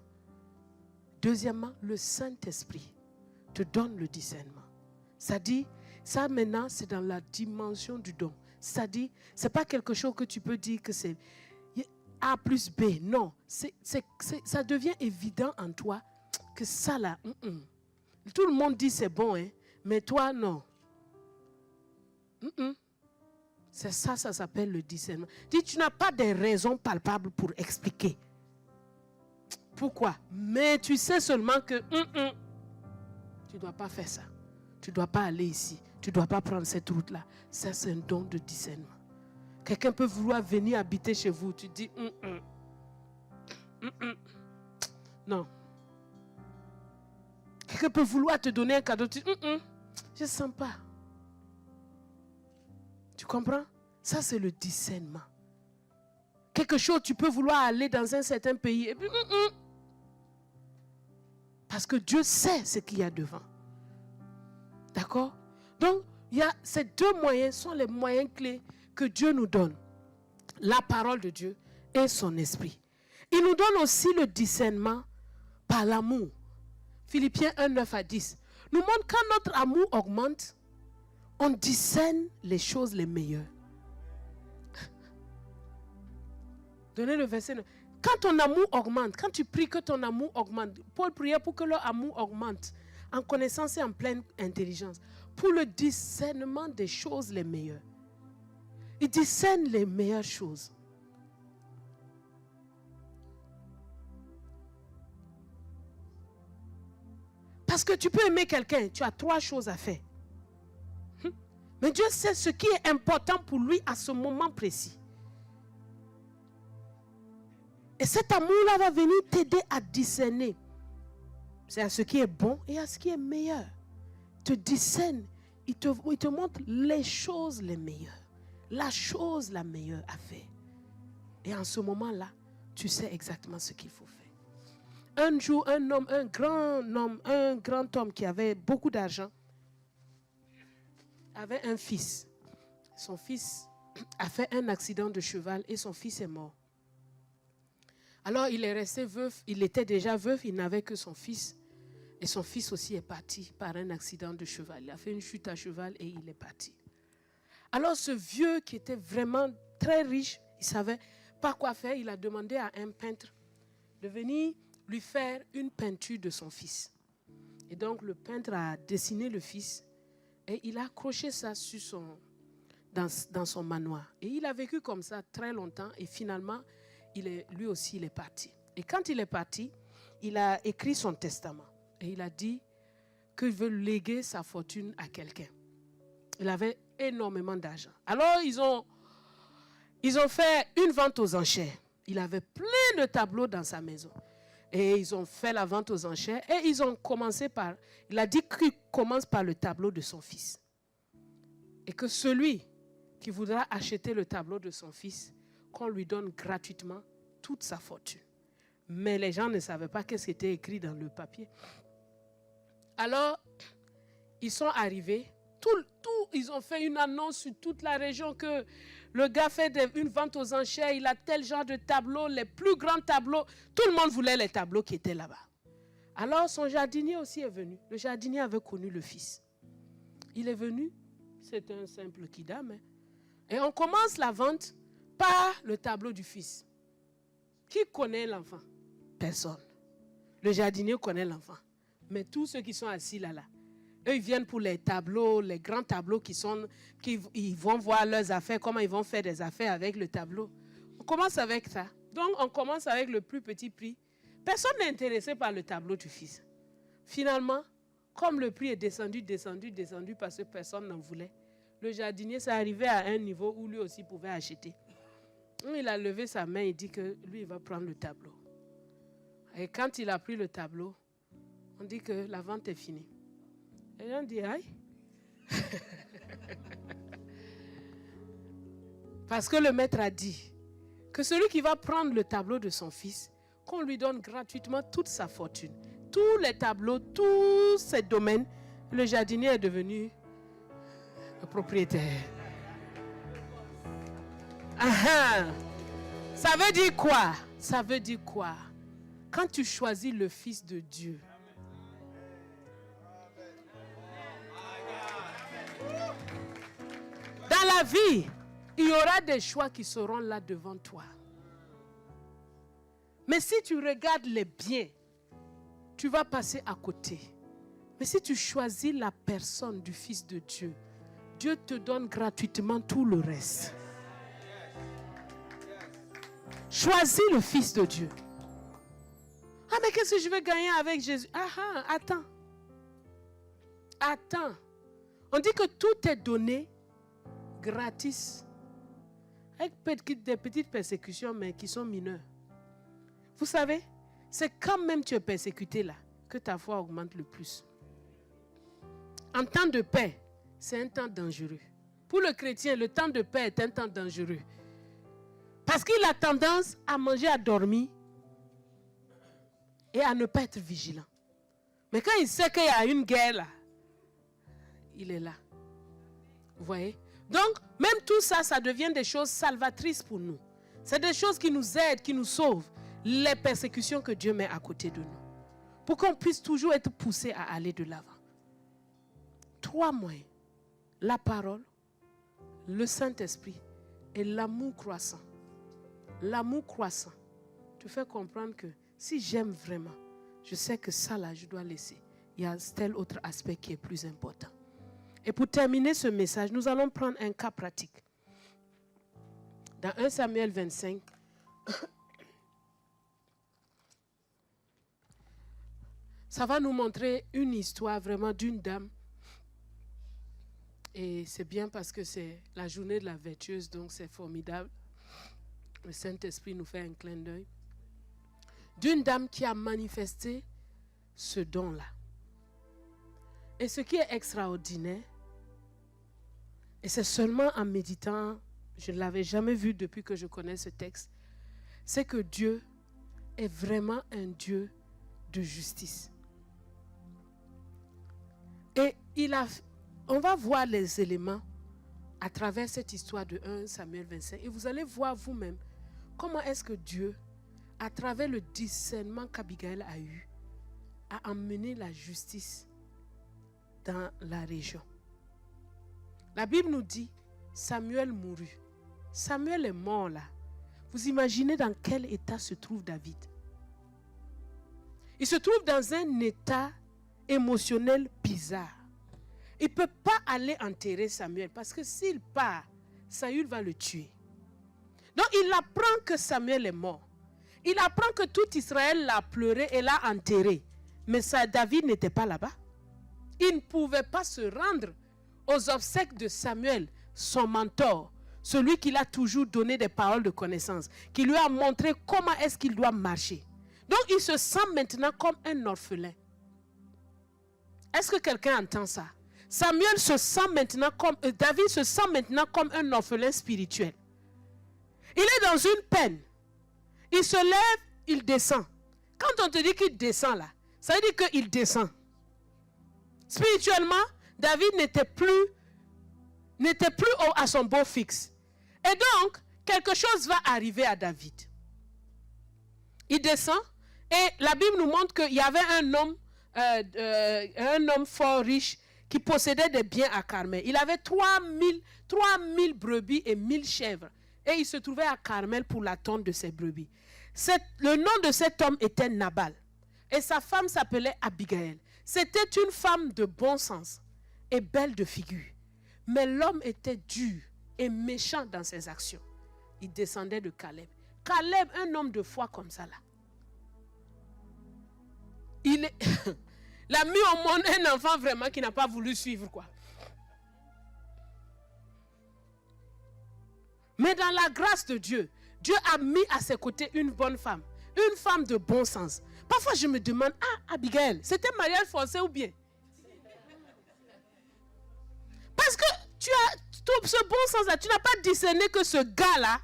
Deuxièmement, le Saint-Esprit te donne le discernement. Ça dit, ça maintenant, c'est dans la dimension du don. Ça dit, c'est pas quelque chose que tu peux dire que c'est A plus B. Non, ça devient évident en toi que ça là, tout le monde dit c'est bon, hein, mais toi non. C'est ça s'appelle le discernement. Dis, tu n'as pas des raisons palpables pour expliquer. Pourquoi? Mais tu sais seulement que tu ne dois pas faire ça. Tu ne dois pas aller ici. Tu ne dois pas prendre cette route-là. Ça, c'est un don de discernement. Quelqu'un peut vouloir venir habiter chez vous. Tu dis, non. Quelqu'un peut vouloir te donner un cadeau. Tu dis, je ne sens pas. Tu comprends? Ça, c'est le discernement. Quelque chose, tu peux vouloir aller dans un certain pays. Et puis, parce que Dieu sait ce qu'il y a devant. D'accord? Donc, ces deux moyens sont les moyens clés que Dieu nous donne. La parole de Dieu et son esprit. Il nous donne aussi le discernement par l'amour. Philippiens 1, 9 à 10. Nous montre quand notre amour augmente, on discerne les choses les meilleures. Donnez le verset 9. Quand ton amour augmente, quand tu pries que ton amour augmente, Paul priait pour que leur amour augmente en connaissance et en pleine intelligence, pour le discernement des choses les meilleures. Il discerne les meilleures choses. Parce que tu peux aimer quelqu'un, tu as 3 choses à faire. Mais Dieu sait ce qui est important pour lui à ce moment précis. Et cet amour-là va venir t'aider à discerner. C'est à ce qui est bon et à ce qui est meilleur. Te discerne, il te montre les choses les meilleures. La chose la meilleure à faire. Et en ce moment-là, tu sais exactement ce qu'il faut faire. Un jour, un grand homme qui avait beaucoup d'argent, avait un fils. Son fils a fait un accident de cheval et son fils est mort. Alors il est resté veuf, il était déjà veuf, il n'avait que son fils. Et son fils aussi est parti par un accident de cheval. Il a fait une chute à cheval et il est parti. Alors ce vieux qui était vraiment très riche, il ne savait pas quoi faire, il a demandé à un peintre de venir lui faire une peinture de son fils. Et donc le peintre a dessiné le fils et il a accroché ça dans son manoir. Et il a vécu comme ça très longtemps et finalement, lui aussi, il est parti. Et quand il est parti, il a écrit son testament. Et il a dit qu'il veut léguer sa fortune à quelqu'un. Il avait énormément d'argent. Alors, ils ont fait une vente aux enchères. Il avait plein de tableaux dans sa maison. Et ils ont fait la vente aux enchères. Et ils ont commencé il a dit qu'il commence par le tableau de son fils. Et que celui qui voudra acheter le tableau de son fils, qu'on lui donne gratuitement toute sa fortune. Mais les gens ne savaient pas ce qui était écrit dans le papier. Alors, ils sont arrivés. Ils ont fait une annonce sur toute la région que le gars fait une vente aux enchères. Il a tel genre de tableaux, les plus grands tableaux. Tout le monde voulait les tableaux qui étaient là-bas. Alors, son jardinier aussi est venu. Le jardinier avait connu le fils. Il est venu. C'est un simple kidam. Et on commence la vente par le tableau du fils. Qui connaît l'enfant? Personne. Le jardinier connaît l'enfant. Mais tous ceux qui sont assis là, eux, ils viennent pour les tableaux, les grands tableaux ils vont voir leurs affaires, comment ils vont faire des affaires avec le tableau. On commence avec ça. Donc, on commence avec le plus petit prix. Personne n'est intéressé par le tableau du fils. Finalement, comme le prix est descendu parce que personne n'en voulait, le jardinier s'est arrivé à un niveau où lui aussi pouvait acheter. Il a levé sa main et dit que lui, il va prendre le tableau. Et quand il a pris le tableau, on dit que la vente est finie. Et on dit, aïe. Parce que le maître a dit que celui qui va prendre le tableau de son fils, qu'on lui donne gratuitement toute sa fortune. Tous les tableaux, tous ces domaines, le jardinier est devenu le propriétaire. Ça veut dire quoi? Ça veut dire quoi? Quand tu choisis le Fils de Dieu, dans la vie, il y aura des choix qui seront là devant toi. Mais si tu regardes les biens, tu vas passer à côté. Mais si tu choisis la personne du Fils de Dieu, Dieu te donne gratuitement tout le reste. Choisis le Fils de Dieu. Ah, mais qu'est-ce que je vais gagner avec Jésus? Attends. On dit que tout est donné gratis. Avec des petites persécutions, mais qui sont mineures. Vous savez, c'est quand même tu es persécuté là, que ta foi augmente le plus. En temps de paix, c'est un temps dangereux. Pour le chrétien, le temps de paix est un temps dangereux. Parce qu'il a tendance à manger, à dormir et à ne pas être vigilant. Mais quand il sait qu'il y a une guerre là, il est là. Vous voyez? Donc, même tout ça, ça devient des choses salvatrices pour nous. C'est des choses qui nous aident, qui nous sauvent. Les persécutions que Dieu met à côté de nous. Pour qu'on puisse toujours être poussé à aller de l'avant. 3 moyens. La parole, le Saint-Esprit et l'amour croissant. l'amour croissant te fait comprendre que si j'aime vraiment, je sais que ça là, je dois laisser. Il y a tel autre aspect qui est plus important. Et pour terminer ce message, nous allons prendre un cas pratique. Dans 1 Samuel 25, ça va nous montrer une histoire vraiment d'une dame. Et c'est bien parce que c'est la journée de la vertueuse, donc c'est formidable. Le Saint-Esprit nous fait un clin d'œil. D'une dame qui a manifesté ce don-là. Et ce qui est extraordinaire, et c'est seulement en méditant, je ne l'avais jamais vu depuis que je connais ce texte, c'est que Dieu est vraiment un Dieu de justice. Et on va voir les éléments à travers cette histoire de 1 Samuel 25. Et vous allez voir vous-même comment est-ce que Dieu, à travers le discernement qu'Abigail a eu, a emmené la justice dans la région. La Bible nous dit, Samuel mourut. Samuel est mort là. Vous imaginez dans quel état se trouve David? Il se trouve dans un état émotionnel bizarre. Il ne peut pas aller enterrer Samuel parce que s'il part, Saül va le tuer. Donc il apprend que Samuel est mort. Il apprend que tout Israël l'a pleuré et l'a enterré. Mais David n'était pas là-bas. Il ne pouvait pas se rendre aux obsèques de Samuel, son mentor, celui qui l'a toujours donné des paroles de connaissance, qui lui a montré comment est-ce qu'il doit marcher. Donc il se sent maintenant comme un orphelin. Est-ce que quelqu'un entend ça? Samuel se sent maintenant comme, David se sent maintenant comme un orphelin spirituel. Il est dans une peine. Il se lève, il descend. Quand on te dit qu'il descend là, ça veut dire qu'il descend. Spirituellement, David n'était plus à son beau fixe. Et donc, quelque chose va arriver à David. Il descend et la Bible nous montre qu'il y avait un homme fort riche qui possédait des biens à Carmel. Il avait 3000 brebis et 1000 chèvres. Et il se trouvait à Carmel pour la tonte de ses brebis. Le nom de cet homme était Nabal. Et sa femme s'appelait Abigail. C'était une femme de bon sens et belle de figure. Mais l'homme était dur et méchant dans ses actions. Il descendait de Caleb. Caleb, un homme de foi comme ça là. Il a mis au monde un enfant vraiment qui n'a pas voulu suivre quoi. Mais dans la grâce de Dieu, Dieu a mis à ses côtés une bonne femme. Une femme de bon sens. Parfois je me demande, Abigail, c'était mariage forcé ou bien? Parce que tu as tout ce bon sens là, tu n'as pas discerné que ce gars là,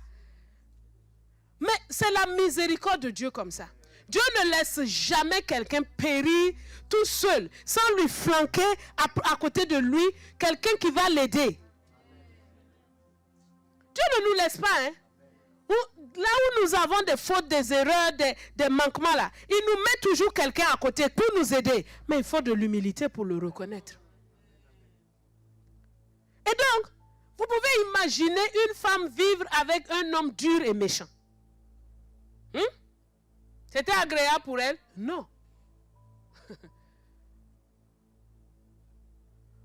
mais c'est la miséricorde de Dieu comme ça. Dieu ne laisse jamais quelqu'un périr tout seul, sans lui flanquer à côté de lui quelqu'un qui va l'aider. Dieu ne nous laisse pas, hein. Là où nous avons des fautes, des erreurs, des manquements là, il nous met toujours quelqu'un à côté pour nous aider. Mais il faut de l'humilité pour le reconnaître. Et donc, vous pouvez imaginer une femme vivre avec un homme dur et méchant. C'était agréable pour elle? Non.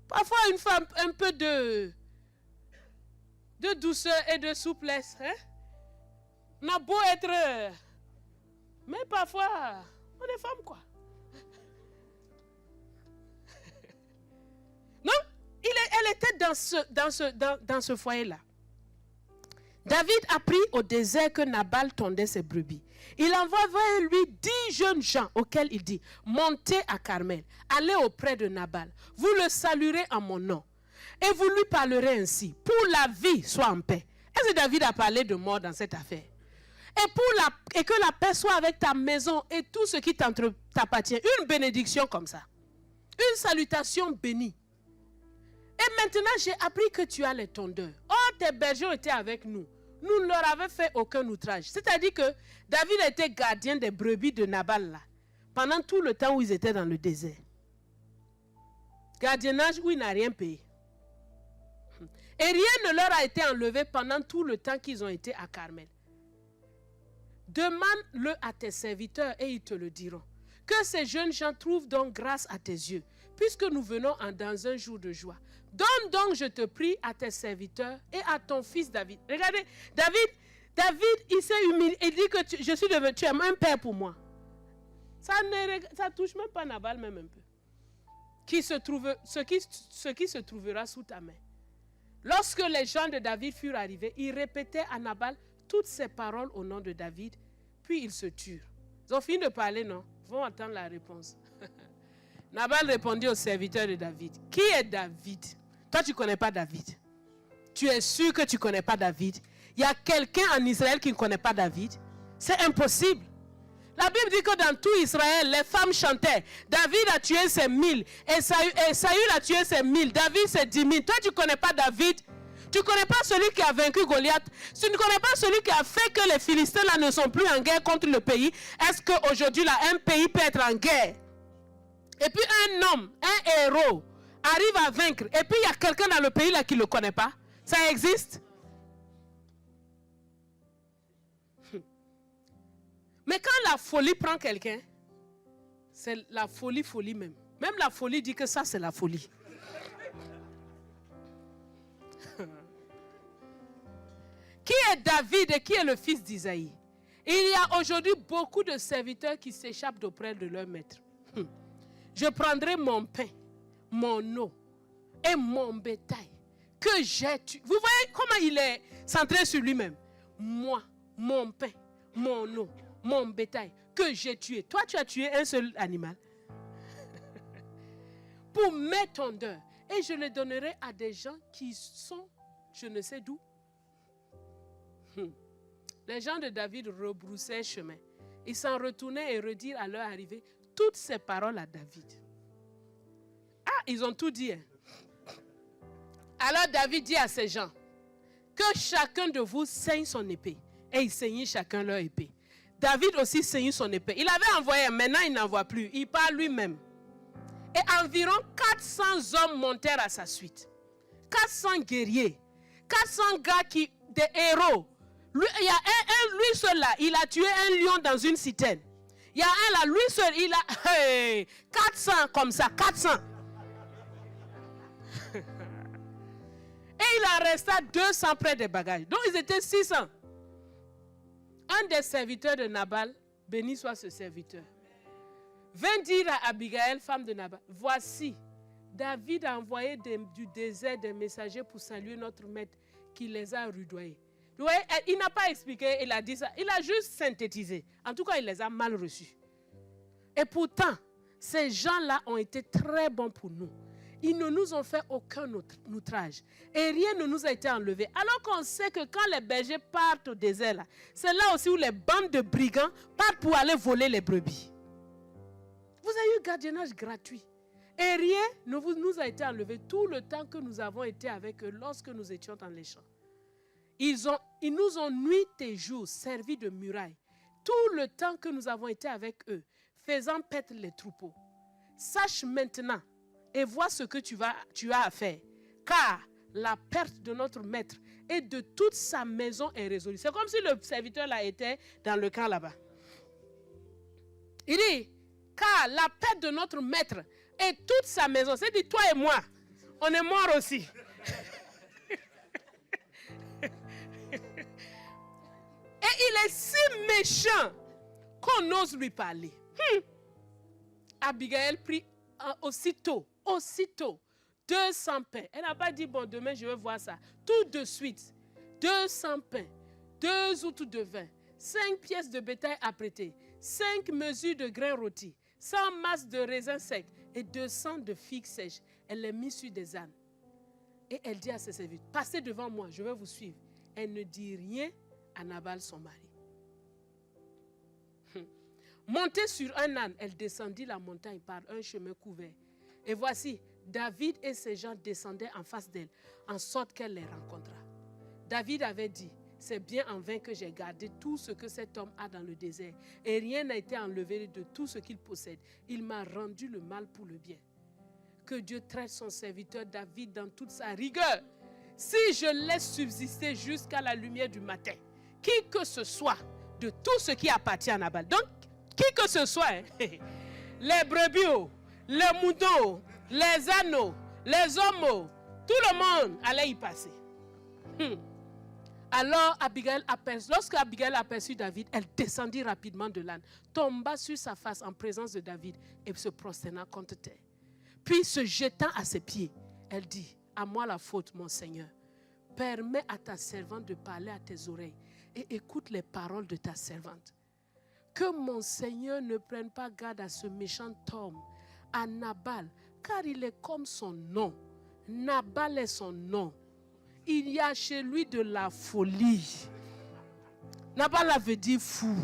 Parfois, une femme un peu de douceur et de souplesse, hein? On a beau être... mais parfois, on est femme, quoi. Non? Elle était dans ce foyer-là. David apprit au désert que Nabal tondait ses brebis. Il envoie vers lui 10 jeunes gens auxquels il dit, montez à Carmel, allez auprès de Nabal, vous le saluerez en mon nom. Et vous lui parlerez ainsi, pour la vie, sois en paix. Est-ce que David a parlé de mort dans cette affaire? Et que la paix soit avec ta maison et tout ce qui t'appartient. Une bénédiction comme ça. Une salutation bénie. Et maintenant, j'ai appris que tu as les tondeurs. Oh, tes bergers ont été avec nous. Nous ne leur avons fait aucun outrage. C'est-à-dire que David était gardien des brebis de Nabal là, pendant tout le temps où ils étaient dans le désert. Gardiennage où il n'a rien payé. Et rien ne leur a été enlevé pendant tout le temps qu'ils ont été à Carmel. Demande-le à tes serviteurs et ils te le diront. Que ces jeunes gens trouvent donc grâce à tes yeux, puisque nous venons dans un jour de joie. Donne donc, je te prie, à tes serviteurs et à ton fils David. Regardez, David, il s'est humilié. Il dit que tu es un père pour moi. Ça touche même pas Nabal, même un peu. Ce qui se trouvera sous ta main. Lorsque les gens de David furent arrivés, ils répétaient à Nabal toutes ces paroles au nom de David, puis ils se turent. Ils ont fini de parler, non? Ils vont attendre la réponse. Nabal répondit aux serviteurs de David. Qui est David? Toi, tu ne connais pas David. Tu es sûr que tu ne connais pas David? Il y a quelqu'un en Israël qui ne connaît pas David? C'est impossible. La Bible dit que dans tout Israël, les femmes chantaient. David a tué ses 1000. Et Saül a tué ses 1000. David, c'est 10 000. Toi, tu ne connais pas David? Tu ne connais pas celui qui a vaincu Goliath? Tu ne connais pas celui qui a fait que les Philistins là, ne sont plus en guerre contre le pays? Est-ce qu'aujourd'hui, là, un pays peut être en guerre? Et puis un homme, un héros, arrive à vaincre. Et puis il y a quelqu'un dans le pays là qui ne le connaît pas. Ça existe? Mais quand la folie prend quelqu'un, c'est la folie même. Même la folie dit que ça, c'est la folie. Qui est David et qui est le fils d'Isaïe? Il y a aujourd'hui beaucoup de serviteurs qui s'échappent d'auprès de leur maître. Je prendrai mon pain, mon eau et mon bétail que j'ai tué. Vous voyez comment il est centré sur lui-même? Moi, mon pain, mon eau, mon bétail que j'ai tué. Toi, tu as tué un seul animal pour mes tondeurs. Et je le donnerai à des gens qui sont, je ne sais d'où. Les gens de David rebroussaient chemin. Ils s'en retournaient et redirent à leur arrivée toutes ces paroles à David. Ah, ils ont tout dit. Hein? Alors David dit à ces gens, que chacun de vous saigne son épée. Et ils saignaient chacun leur épée. David aussi saignait son épée. Il avait envoyé, maintenant il n'envoie plus. Il parle lui-même. Et environ 400 hommes montèrent à sa suite. 400 guerriers. 400 gars des héros. Lui, il y a lui seul là, il a tué un lion dans une citerne. Il y a un là, lui seul, il a 400 comme ça, 400. Et il en resta 200 près des bagages. Donc ils étaient 600. Un des serviteurs de Nabal, béni soit ce serviteur, vint dire à Abigail, femme de Nabal, voici, David a envoyé du désert des messagers pour saluer notre maître qui les a rudoyés. Vous voyez, il n'a pas expliqué, il a dit ça, il a juste synthétisé. En tout cas, il les a mal reçus. Et pourtant, ces gens-là ont été très bons pour nous. Ils ne nous ont fait aucun outrage. Et rien ne nous a été enlevé. Alors qu'on sait que quand les bergers partent au désert, là, c'est là aussi où les bandes de brigands partent pour aller voler les brebis. Vous avez eu gardiennage gratuit. Et rien ne nous a été enlevé tout le temps que nous avons été avec eux lorsque nous étions dans les champs. Ils nous ont nuit et jour, servi de muraille. Tout le temps que nous avons été avec eux, faisant paître les troupeaux. Sache maintenant et vois ce que tu as à faire. Car la perte de notre maître et de toute sa maison est résolue. C'est comme si le serviteur là était dans le camp là-bas. Il dit, car la perte de notre maître et toute sa maison, c'est-à-dire toi et moi, on est morts aussi. Et il est si méchant qu'on ose lui parler. Abigail prit aussitôt 200 pains. Elle n'a pas dit, bon, demain je vais voir ça. Tout de suite, 200 pains, 2 outres de vin, 5 pièces de bétail apprêtées, 5 mesures de grains rôtis, 100 masses de raisins secs et 200 de figues sèches. Elle les mit sur des ânes. Et elle dit à ses serviteurs, passez devant moi, je vais vous suivre. Elle ne dit rien à Nabal, son mari. Montée sur un âne, elle descendit la montagne par un chemin couvert. Et voici, David et ses gens descendaient en face d'elle, en sorte qu'elle les rencontra. David avait dit, c'est bien en vain que j'ai gardé tout ce que cet homme a dans le désert, et rien n'a été enlevé de tout ce qu'il possède. Il m'a rendu le mal pour le bien. Que Dieu traite son serviteur David dans toute sa rigueur. Si je laisse subsister jusqu'à la lumière du matin, qui que ce soit de tout ce qui appartient à Nabal. Donc, qui que ce soit, les brebis, les moutons, les ânes, les hommes, tout le monde allait y passer. Alors, lorsque Abigail aperçut David, elle descendit rapidement de l'âne, tomba sur sa face en présence de David et se prosterna contre terre. Puis, se jetant à ses pieds, elle dit, à moi la faute, mon Seigneur. Permets à ta servante de parler à tes oreilles et écoute les paroles de ta servante. Que mon Seigneur ne prenne pas garde à ce méchant homme, à Nabal, car il est comme son nom. Nabal est son nom. Il y a chez lui de la folie. Nabal veut dire fou.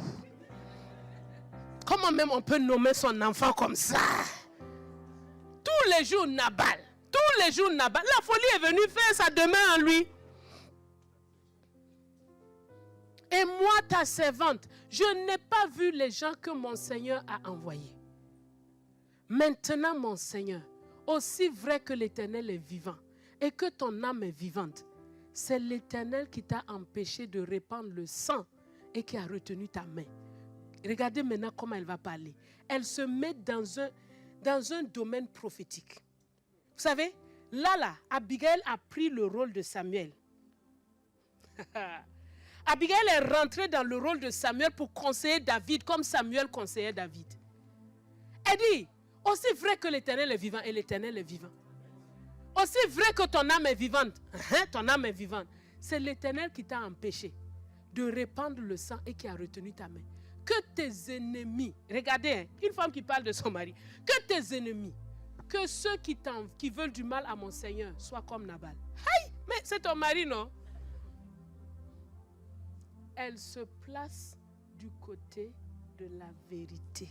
Comment même on peut nommer son enfant comme ça? Tous les jours Nabal. Tous les jours Nabal. La folie est venue faire sa demeure en lui. Et moi, ta servante, je n'ai pas vu les gens que mon Seigneur a envoyés. Maintenant, mon Seigneur, aussi vrai que l'Éternel est vivant et que ton âme est vivante, c'est l'Éternel qui t'a empêché de répandre le sang et qui a retenu ta main. Regardez maintenant comment elle va parler. Elle se met dans un domaine prophétique. Vous savez, là, Abigail a pris le rôle de Samuel. Abigail est rentrée dans le rôle de Samuel pour conseiller David comme Samuel conseillait David. Elle dit, aussi vrai que l'Éternel est vivant et l'Éternel est vivant. Aussi vrai que ton âme est vivante, ton âme est vivante. C'est l'Éternel qui t'a empêché de répandre le sang et qui a retenu ta main. Que tes ennemis, regardez, une femme qui parle de son mari, que tes ennemis, que ceux qui veulent du mal à mon Seigneur soient comme Nabal. Aïe, mais c'est ton mari, non? Elle se place du côté de la vérité.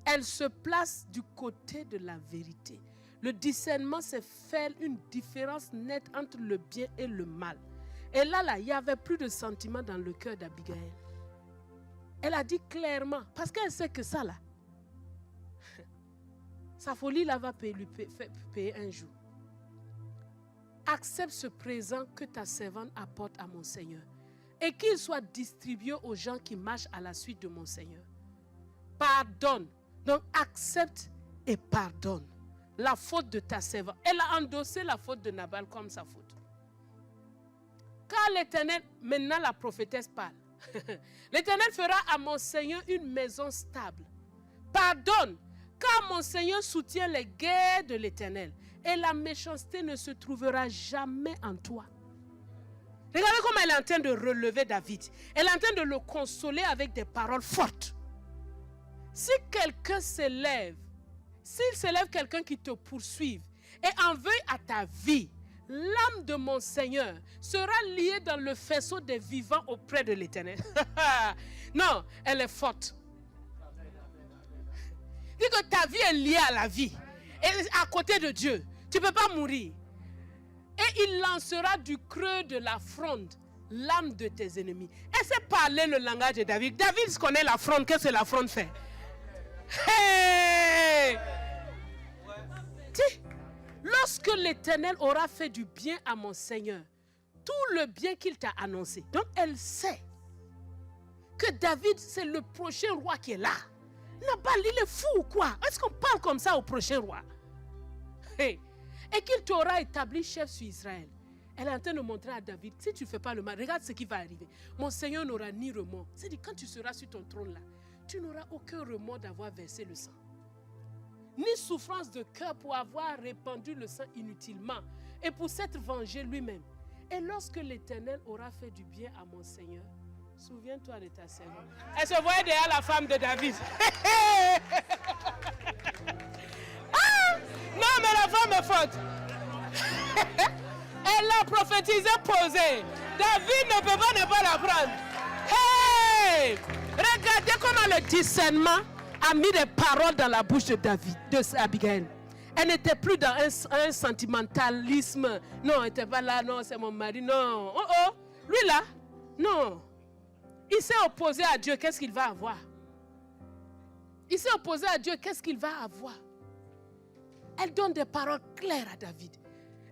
Elle se place du côté de la vérité. Le discernement, c'est faire une différence nette entre le bien et le mal. Et là, il n'y avait plus de sentiment dans le cœur d'Abigail. Elle a dit clairement, parce qu'elle sait que ça, là, sa folie, là, va lui payer un jour. Accepte ce présent que ta servante apporte à mon Seigneur et qu'il soit distribué aux gens qui marchent à la suite de mon Seigneur. Pardonne. Donc, accepte et pardonne la faute de ta servante. Elle a endossé la faute de Nabal comme sa faute. Car l'Éternel, maintenant la prophétesse parle. L'Éternel fera à mon Seigneur une maison stable. Pardonne, car mon Seigneur soutient les guerres de l'Éternel et la méchanceté ne se trouvera jamais en toi. Regardez comment elle est en train de relever David. Elle est en train de le consoler avec des paroles fortes. Si quelqu'un s'élève, s'il s'élève quelqu'un qui te poursuive et en veuille à ta vie, l'âme de mon Seigneur sera liée dans le faisceau des vivants auprès de l'Éternel. Non, elle est forte. Dis que ta vie est liée à la vie. Et à côté de Dieu, tu ne peux pas mourir. Et il lancera du creux de la fronde l'âme de tes ennemis. Elle sait parler le langage de David. David connaît la fronde. Qu'est-ce que la fronde fait? Hey! Lorsque l'Éternel aura fait du bien à mon Seigneur, tout le bien qu'il t'a annoncé. Donc elle sait que David, c'est le prochain roi qui est là. Nabal, il est fou ou quoi? Est-ce qu'on parle comme ça au prochain roi? Hey. Et qu'il t'aura établi chef sur Israël. Elle est en train de montrer à David, si tu ne fais pas le mal, regarde ce qui va arriver. Mon Seigneur n'aura ni remords. C'est-à-dire, quand tu seras sur ton trône là, tu n'auras aucun remords d'avoir versé le sang. Ni souffrance de cœur pour avoir répandu le sang inutilement et pour s'être vengé lui-même. Et lorsque l'Éternel aura fait du bien à mon Seigneur, souviens-toi de ta servante. Elle se voyait derrière la femme de David. Ah! Non, mais la femme est forte. Elle l'a prophétisé posé. David ne peut pas ne pas la prendre. Hey! Regardez comment le discernement a mis des paroles dans la bouche de David, de Abigail. Elle n'était plus dans un sentimentalisme. Non, elle n'était pas là. Non, c'est mon mari. Non. Oh, oh. Lui là. Non. Il s'est opposé à Dieu. Qu'est-ce qu'il va avoir? Il s'est opposé à Dieu. Qu'est-ce qu'il va avoir? Elle donne des paroles claires à David.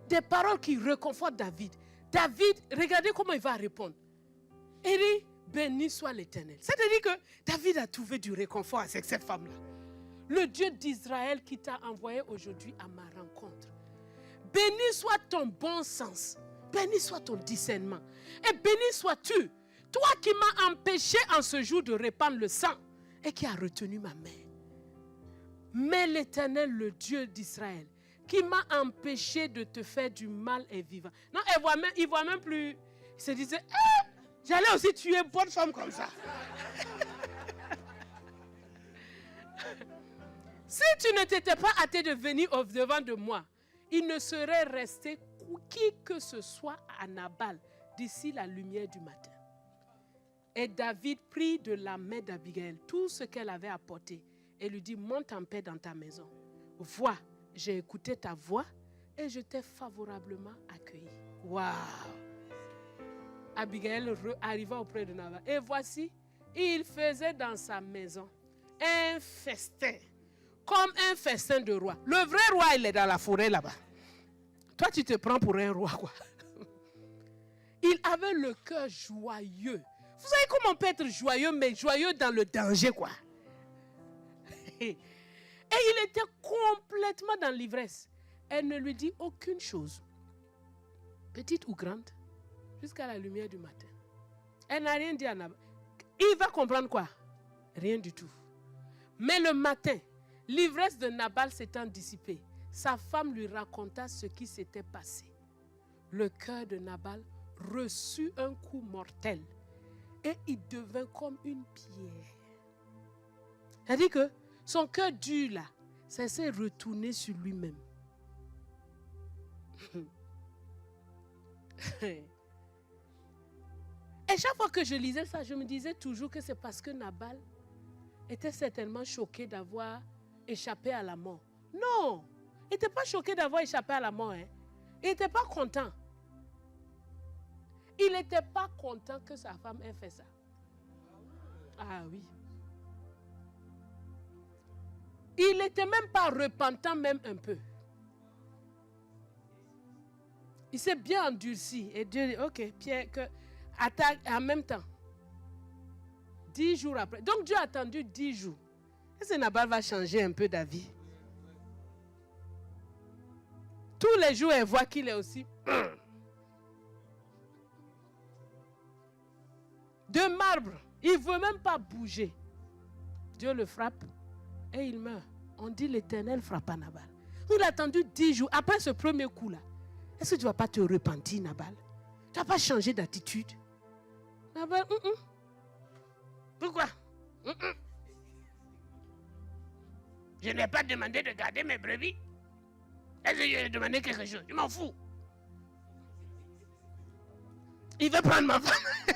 Des paroles qui réconfortent David. David, regardez comment il va répondre. Il dit, Béni soit l'Éternel. C'est-à-dire que David a trouvé du réconfort avec cette femme-là. Le Dieu d'Israël qui t'a envoyé aujourd'hui à ma rencontre. Béni soit ton bon sens. Béni soit ton discernement. Et béni sois-tu, toi qui m'as empêché en ce jour de répandre le sang et qui a retenu ma main. Mais l'Éternel, le Dieu d'Israël, qui m'a empêché de te faire du mal est vivant. Non, il ne voit même plus. Il se disait, j'allais aussi tuer une bonne femme comme ça. Si tu ne t'étais pas hâté de venir au-devant de moi, il ne serait resté qui que ce soit à Nabal d'ici la lumière du matin. Et David prit de la main d'Abigail tout ce qu'elle avait apporté et lui dit, monte en paix dans ta maison. Vois, j'ai écouté ta voix et je t'ai favorablement accueilli. Waouh! Abigail arriva auprès de Nabal. Et voici, il faisait dans sa maison un festin, comme un festin de roi. Le vrai roi, il est dans la forêt là-bas. Toi, tu te prends pour un roi, quoi. Il avait le cœur joyeux. Vous savez comment on peut être joyeux, mais joyeux dans le danger, quoi. Et il était complètement dans l'ivresse. Elle ne lui dit aucune chose, petite ou grande, jusqu'à la lumière du matin. Elle n'a rien dit à Nabal. Il va comprendre quoi? Rien du tout. Mais le matin, l'ivresse de Nabal s'étant dissipée, sa femme lui raconta ce qui s'était passé. Le cœur de Nabal reçut un coup mortel et il devint comme une pierre. C'est-à-dire que son cœur dur là, ça s'est retourné sur lui-même. Et chaque fois que je lisais ça, je me disais toujours que c'est parce que Nabal était certainement choqué d'avoir échappé à la mort. Non, il n'était pas choqué d'avoir échappé à la mort. Hein. Il n'était pas content. Il n'était pas content que sa femme ait fait ça. Ah oui. Il n'était même pas repentant, même un peu. Il s'est bien endurci. Et Dieu dit, ok, Pierre, attaque en même temps. 10 jours après. Donc Dieu a attendu 10 jours. Est-ce que Nabal va changer un peu d'avis? Tous les jours, elle voit qu'il est aussi de marbre. Il ne veut même pas bouger. Dieu le frappe et il meurt. On dit l'Éternel frappa Nabal. Il a attendu 10 jours. Après ce premier coup-là, est-ce que tu ne vas pas te repentir, Nabal? Tu ne vas pas changer d'attitude? Nabal, Pourquoi? Je n'ai pas demandé de garder mes brebis. Est-ce que je lui ai demandé quelque chose? Je m'en fous. Il veut prendre ma femme.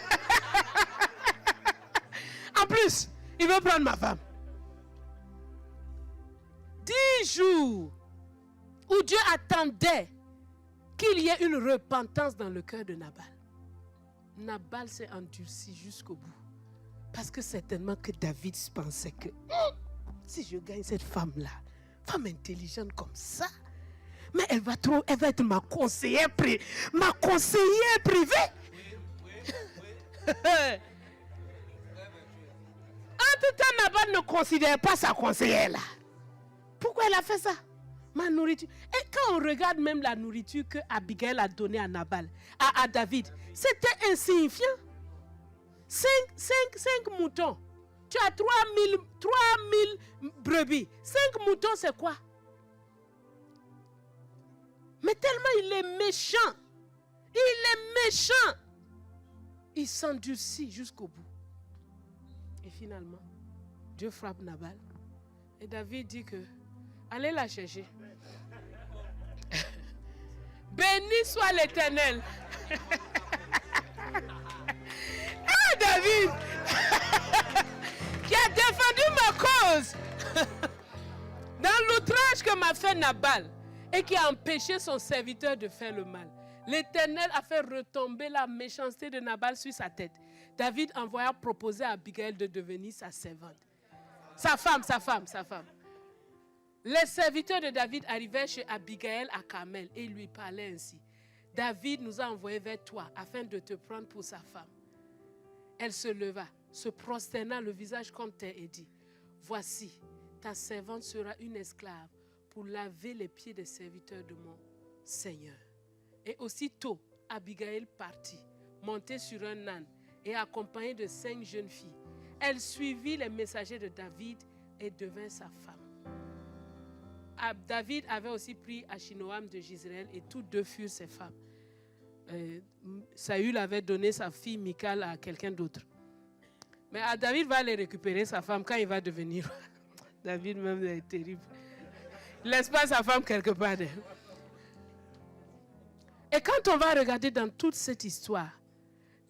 En plus, il veut prendre ma femme. 10 jours où Dieu attendait qu'il y ait une repentance dans le cœur de Nabal. Nabal s'est endurci jusqu'au bout. Parce que certainement que David pensait que si je gagne cette femme-là, femme intelligente comme ça, mais elle va être ma conseillère privée. En tout temps, Nabal ne considère pas sa conseillère là. Pourquoi elle a fait ça? Ma nourriture. Et quand on regarde même la nourriture que Abigail a donnée à Nabal, à David, c'était insignifiant. 5 moutons. Tu as 3000 brebis. 5 moutons, c'est quoi? Mais tellement il est méchant. Il est méchant. Il s'endurcit jusqu'au bout. Et finalement, Dieu frappe Nabal. Et David dit que, allez la chercher. Béni soit l'Éternel. Ah, David, qui a défendu ma cause dans l'outrage que m'a fait Nabal et qui a empêché son serviteur de faire le mal. L'Éternel a fait retomber la méchanceté de Nabal sur sa tête. David envoya proposer à Abigail de devenir sa servante. Sa femme. Les serviteurs de David arrivaient chez Abigail à Carmel et lui parlaient ainsi. David nous a envoyés vers toi afin de te prendre pour sa femme. Elle se leva, se prosterna le visage contre terre et dit, voici, ta servante sera une esclave pour laver les pieds des serviteurs de mon Seigneur. Et aussitôt, Abigail partit, montée sur un âne et accompagnée de 5 jeunes filles. Elle suivit les messagers de David et devint sa femme. David avait aussi pris Achinoam de Jezreel et toutes deux furent ses femmes. Saül avait donné sa fille Michal à quelqu'un d'autre. Mais David va aller récupérer sa femme quand il va devenir roi. David même est terrible. Il laisse pas sa femme quelque part. Et quand on va regarder dans toute cette histoire,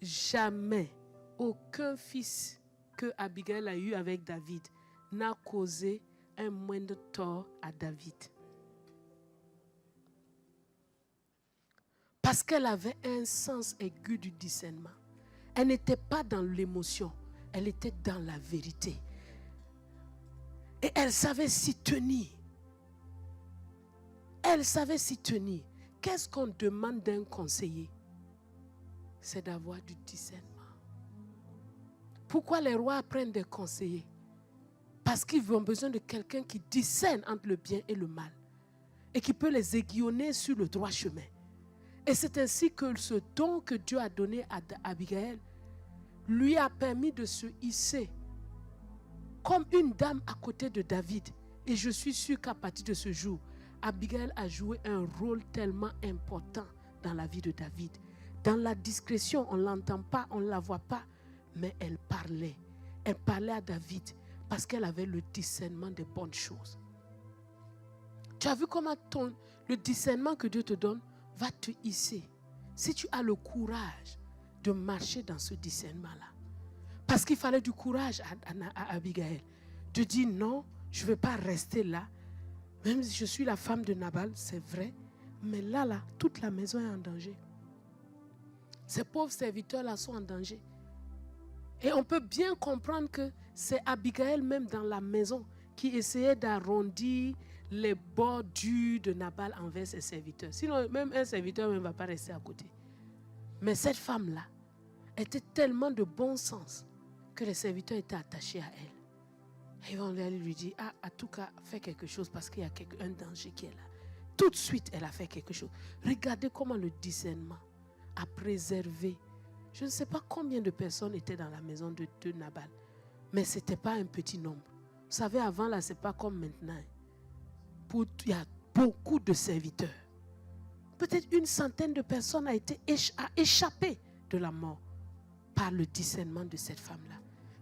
jamais aucun fils que Abigail a eu avec David n'a causé un moindre tort à David. Parce qu'elle avait un sens aigu du discernement. Elle n'était pas dans l'émotion, elle était dans la vérité. Et elle savait s'y tenir. Elle savait s'y tenir. Qu'est-ce qu'on demande d'un conseiller? C'est d'avoir du discernement. Pourquoi les rois prennent des conseillers? Parce qu'ils ont besoin de quelqu'un qui discerne entre le bien et le mal. Et qui peut les aiguillonner sur le droit chemin. Et c'est ainsi que ce don que Dieu a donné à Abigail lui a permis de se hisser comme une dame à côté de David. Et je suis sûr qu'à partir de ce jour, Abigail a joué un rôle tellement important dans la vie de David. Dans la discrétion, on ne l'entend pas, on ne la voit pas, mais elle parlait. Elle parlait à David parce qu'elle avait le discernement des bonnes choses. Tu as vu comment le discernement que Dieu te donne va te hisser. Si tu as le courage de marcher dans ce discernement-là. Parce qu'il fallait du courage à Abigail. De dire non, je ne vais pas rester là. Même si je suis la femme de Nabal, c'est vrai. Mais là, toute la maison est en danger. Ces pauvres serviteurs-là sont en danger. Et on peut bien comprendre que c'est Abigail même dans la maison qui essayait d'arrondir les bordures de Nabal envers ses serviteurs. Sinon, même un serviteur ne va pas rester à côté. Mais cette femme-là était tellement de bon sens que les serviteurs étaient attachés à elle. Et ils vont lui dire, en tout cas, fais quelque chose parce qu'il y a un danger qui est là. Tout de suite, elle a fait quelque chose. Regardez comment le discernement a préservé. Je ne sais pas combien de personnes étaient dans la maison de Nabal. Mais ce n'était pas un petit nombre. Vous savez, avant, là, ce n'est pas comme maintenant. Il y a beaucoup de serviteurs. Peut-être 100 de personnes a échappé de la mort par le discernement de cette femme-là.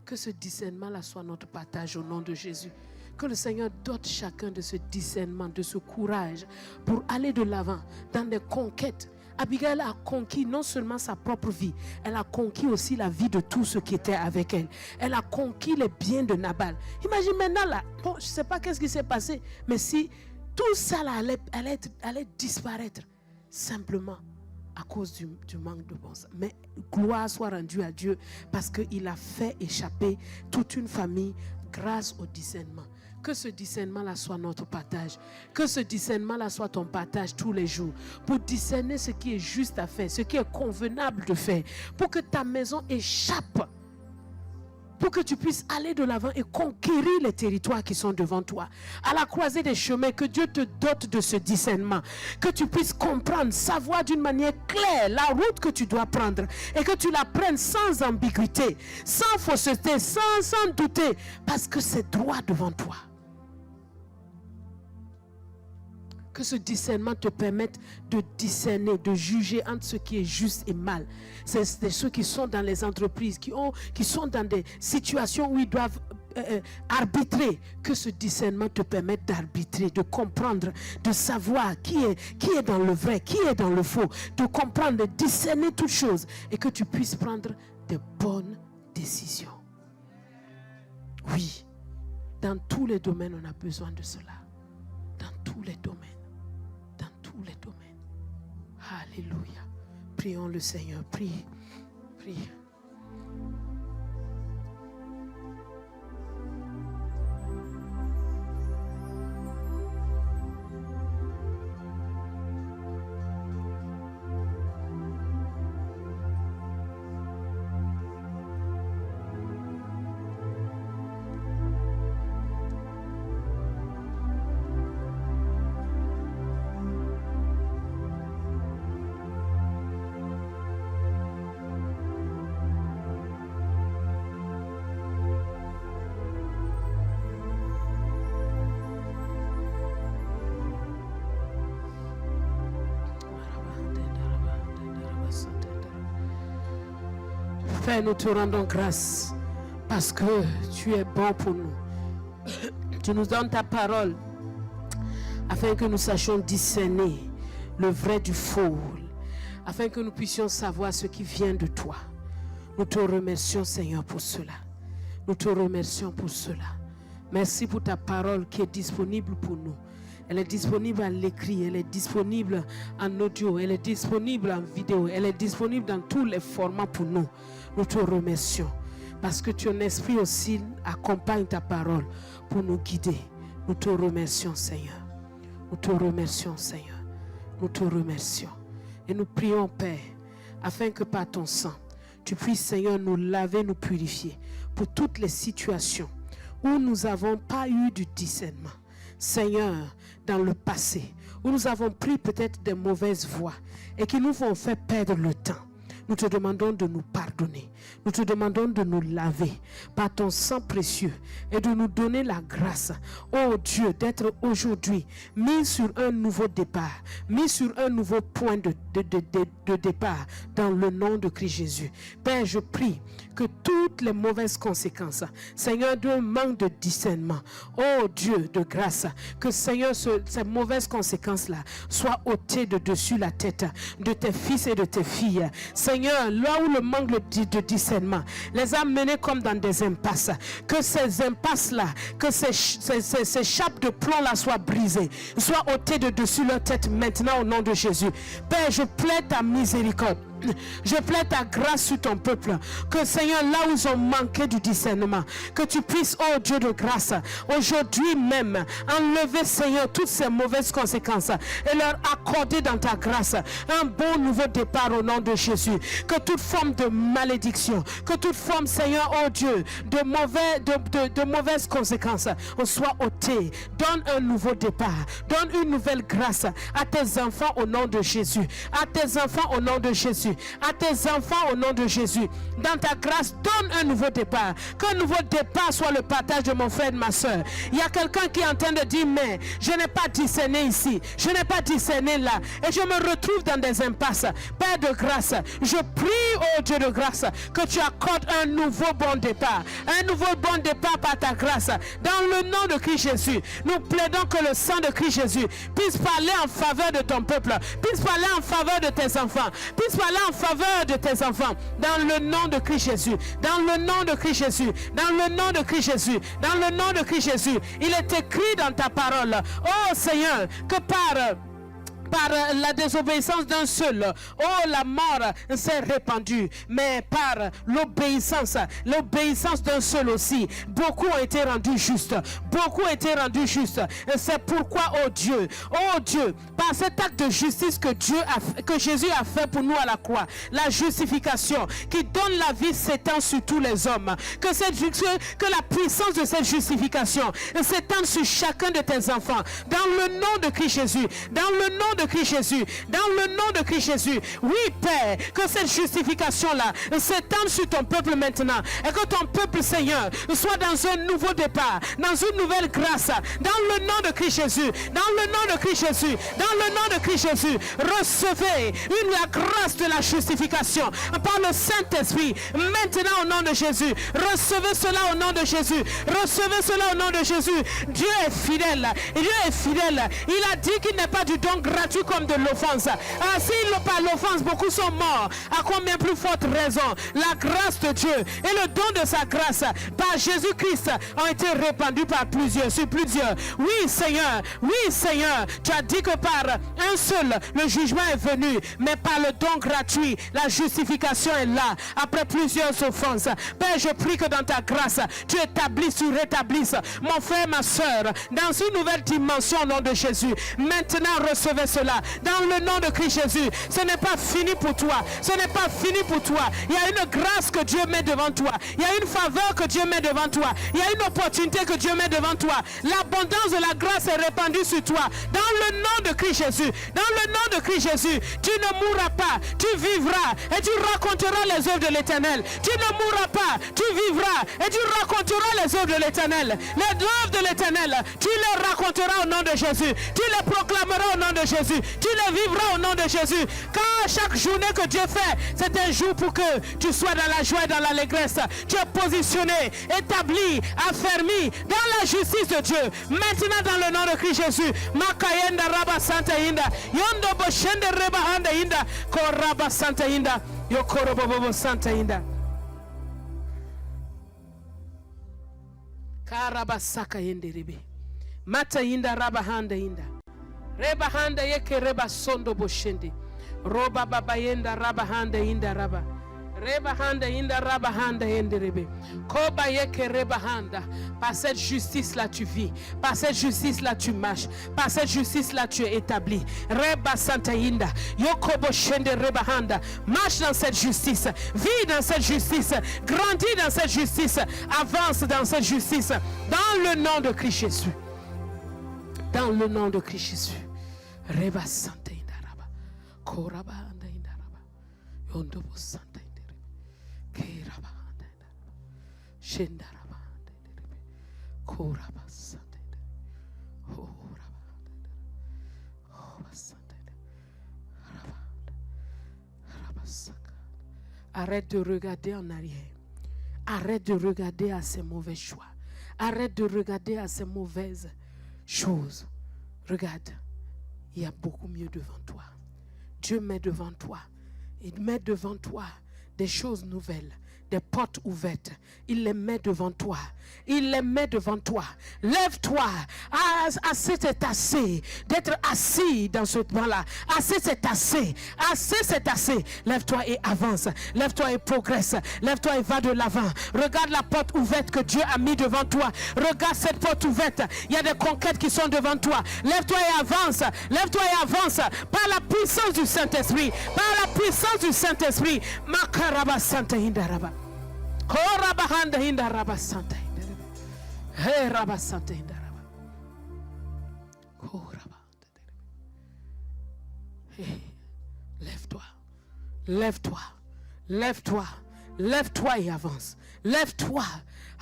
Que ce discernement-là soit notre partage au nom de Jésus. Que le Seigneur dote chacun de ce discernement, de ce courage pour aller de l'avant dans des conquêtes. Abigail a conquis non seulement sa propre vie, elle a conquis aussi la vie de tous ceux qui étaient avec elle. Elle a conquis les biens de Nabal. Imagine maintenant là, bon, je ne sais pas qu'est-ce qui s'est passé, mais si tout ça là allait disparaître simplement à cause du manque de bon sens. Mais gloire soit rendue à Dieu parce qu'il a fait échapper toute une famille grâce au discernement. Que ce discernement-là soit notre partage. Que ce discernement-là soit ton partage tous les jours. Pour discerner ce qui est juste à faire, ce qui est convenable de faire. Pour que ta maison échappe. Pour que tu puisses aller de l'avant et conquérir les territoires qui sont devant toi. À la croisée des chemins, que Dieu te dote de ce discernement. Que tu puisses comprendre, savoir d'une manière claire la route que tu dois prendre. Et que tu la prennes sans ambiguïté, sans fausseté, sans douter. Parce que c'est droit devant toi. Que ce discernement te permette de discerner, de juger entre ce qui est juste et mal. C'est ceux qui sont dans les entreprises, qui sont dans des situations où ils doivent arbitrer. Que ce discernement te permette d'arbitrer, de comprendre, de savoir qui est dans le vrai, qui est dans le faux. De comprendre, de discerner toutes choses. Et que tu puisses prendre de bonnes décisions. Oui, dans tous les domaines, on a besoin de cela. Dans tous les domaines. Les domaines. Alléluia. Prions le Seigneur. Prie. Père, nous te rendons grâce parce que tu es bon pour nous. Tu nous donnes ta parole afin que nous sachions discerner le vrai du faux, afin que nous puissions savoir ce qui vient de toi. Nous te remercions, Seigneur, pour cela. Nous te remercions pour cela. Merci pour ta parole qui est disponible pour nous. Elle est disponible à l'écrit, elle est disponible en audio, elle est disponible en vidéo, elle est disponible dans tous les formats pour nous. Nous te remercions parce que ton esprit aussi accompagne ta parole pour nous guider. Nous te remercions, Seigneur. Nous te remercions, Seigneur. Nous te remercions. Et nous prions, Père, afin que par ton sang, tu puisses, Seigneur, nous laver, nous purifier pour toutes les situations où nous n'avons pas eu du discernement. Seigneur, dans le passé, où nous avons pris peut-être des mauvaises voies et qui nous font faire perdre le temps. Nous te demandons de nous pardonner. Nous te demandons de nous laver par ton sang précieux et de nous donner la grâce, oh Dieu, d'être aujourd'hui mis sur un nouveau départ, mis sur un nouveau point de départ dans le nom de Christ Jésus. Père, je prie que toutes les mauvaises conséquences, Seigneur, d'un manque de discernement, oh Dieu de grâce, que Seigneur, ces mauvaises conséquences-là soient ôtées de dessus la tête de tes fils et de tes filles. Seigneur, là où le manque de discernement les a menés comme dans des impasses, que ces impasses-là, que ces chapes de plomb-là soient brisées, soient ôtées de dessus leur tête maintenant au nom de Jésus. Père, je plaide ta miséricorde. Je plaide ta grâce sur ton peuple. Que Seigneur, là où ils ont manqué du discernement, que tu puisses, oh Dieu de grâce, aujourd'hui même, enlever, Seigneur, toutes ces mauvaises conséquences et leur accorder dans ta grâce un bon nouveau départ au nom de Jésus. Que toute forme de malédiction, que toute forme, Seigneur, oh Dieu, de mauvaises conséquences soit ôtée. Donne un nouveau départ. Donne une nouvelle grâce à tes enfants au nom de Jésus. À tes enfants au nom de Jésus. À tes enfants au nom de Jésus. Dans ta grâce, donne un nouveau départ. Qu'un nouveau départ soit le partage de mon frère et de ma soeur. Il y a quelqu'un qui est en train de dire, mais je n'ai pas discerné ici, je n'ai pas discerné là, et je me retrouve dans des impasses. Père de grâce, je prie, oh Dieu de grâce, que tu accordes un nouveau bon départ. Un nouveau bon départ par ta grâce. Dans le nom de Christ Jésus, nous plaidons que le sang de Christ Jésus puisse parler en faveur de ton peuple, puisse parler en faveur de tes enfants, puisse parler en faveur de tes enfants, dans le nom de Christ Jésus, dans le nom de Christ Jésus, dans le nom de Christ Jésus, dans le nom de Christ Jésus. Il est écrit dans ta parole, oh Seigneur, que par la désobéissance d'un seul, oh la mort s'est répandue, mais par l'obéissance d'un seul aussi, beaucoup ont été rendus justes, beaucoup ont été rendus justes. C'est pourquoi, oh Dieu, par cet acte de justice que Jésus a fait pour nous à la croix, la justification qui donne la vie s'étend sur tous les hommes, que la puissance de cette justification s'étend sur chacun de tes enfants, dans le nom de Christ Jésus, dans le nom de Christ Jésus, dans le nom de Christ Jésus. Oui, Père, que cette justification-là s'étende sur ton peuple maintenant, et que ton peuple, Seigneur, soit dans un nouveau départ, dans une nouvelle grâce, dans le nom de Christ Jésus, dans le nom de Christ Jésus, dans le nom de Christ Jésus. Recevez la grâce de la justification par le Saint-Esprit maintenant au nom de Jésus. Recevez cela au nom de Jésus. Recevez cela au nom de Jésus. Dieu est fidèle. Dieu est fidèle. Il a dit qu'il n'est pas du don gratuit comme de l'offense. S'il n'a pas l'offense, beaucoup sont morts. À combien plus forte raison la grâce de Dieu et le don de sa grâce par Jésus-Christ ont été répandus par plusieurs, sur plusieurs. Oui Seigneur, tu as dit que par un seul le jugement est venu, mais par le don gratuit la justification est là après plusieurs offenses. Père, je prie que dans ta grâce tu établisses, tu rétablisses mon frère, ma soeur dans une nouvelle dimension au nom de Jésus. Maintenant recevez cela dans le nom de Christ Jésus. Ce n'est pas fini pour toi, ce n'est pas fini pour toi. Il y a une grâce que Dieu met devant toi, il y a une faveur que Dieu met devant toi, il y a une opportunité que Dieu met devant toi. L'abondance de la grâce est répandue sur toi dans le nom de Christ Jésus. Dans le nom de Christ Jésus, tu ne mourras pas, tu vivras et tu raconteras les œuvres de l'Éternel. Tu ne mourras pas, tu vivras et tu raconteras les œuvres de l'Éternel. Les œuvres de l'Éternel, tu les raconteras au nom de Jésus, tu les proclameras au nom de Jésus. Jésus. Tu les vivras au nom de Jésus. Car chaque journée que Dieu fait, c'est un jour pour que tu sois dans la joie et dans l'allégresse. Tu es positionné, établi, affermi dans la justice de Dieu. Maintenant dans le nom de Christ Jésus. Makayenda Raba Santa Inda. Yondo Boshende Reba Handa Inda. Koraba Santa Inda. Yokoro Bobo Santa Inda. Karaba Saka Yende Rebe. Mata Inda Raba Handa Inda. Reba Handa Yeke Reba Sondo Boshende. Roba Baba Yenda Raba Handa Inda Raba. Reba Handa Inda Raba Handa Yende Rebe. Koba Yeke Reba Handa. Par cette justice-là, tu vis. Par cette justice-là, tu marches. Par cette justice-là, tu es établi. Reba Santa Inda. Yokobo Shende Reba Handa. Marche dans cette justice. Vis dans cette justice. Grandis dans cette justice. Avance dans cette justice. Dans le nom de Christ Jésus. Dans le nom de Christ Jésus. Reba Santa Inda Raba. Koraba Handa Inda Raba. Yondobo Santa Inda Rebe. Keraba Handa Inda Raba. Shenda Raba Handa Inda Rebe. Koraba Santa Inda Rebe. Oh Raba Handa Inda Rebe. Oh Santa Inda Raba Handa. Raba Saka. Arrête de regarder en arrière. Arrête de regarder à ces mauvais choix. Arrête de regarder à ces mauvaises choses. Regarde, il y a beaucoup mieux devant toi. Dieu met devant toi. Il met devant toi des choses nouvelles, des portes ouvertes. Il les met devant toi. Il les met devant toi. Lève-toi. Assez c'est assez d'être assis dans ce banc-là. Assez c'est assez. Assez c'est assez. Lève-toi et avance. Lève-toi et progresse. Lève-toi et va de l'avant. Regarde la porte ouverte que Dieu a mis devant toi. Regarde cette porte ouverte. Il y a des conquêtes qui sont devant toi. Lève-toi et avance. Lève-toi et avance. Par la puissance du Saint-Esprit. Par la puissance du Saint-Esprit. Makaraba Santa Hindaraba. Koraba Handa Hindaraba Santa Hindaraba. Hey Rabba Santa Hindaraba. Koraba. Hey, lève-toi. Lève-toi. Lève-toi. Lève-toi et avance. Lève-toi.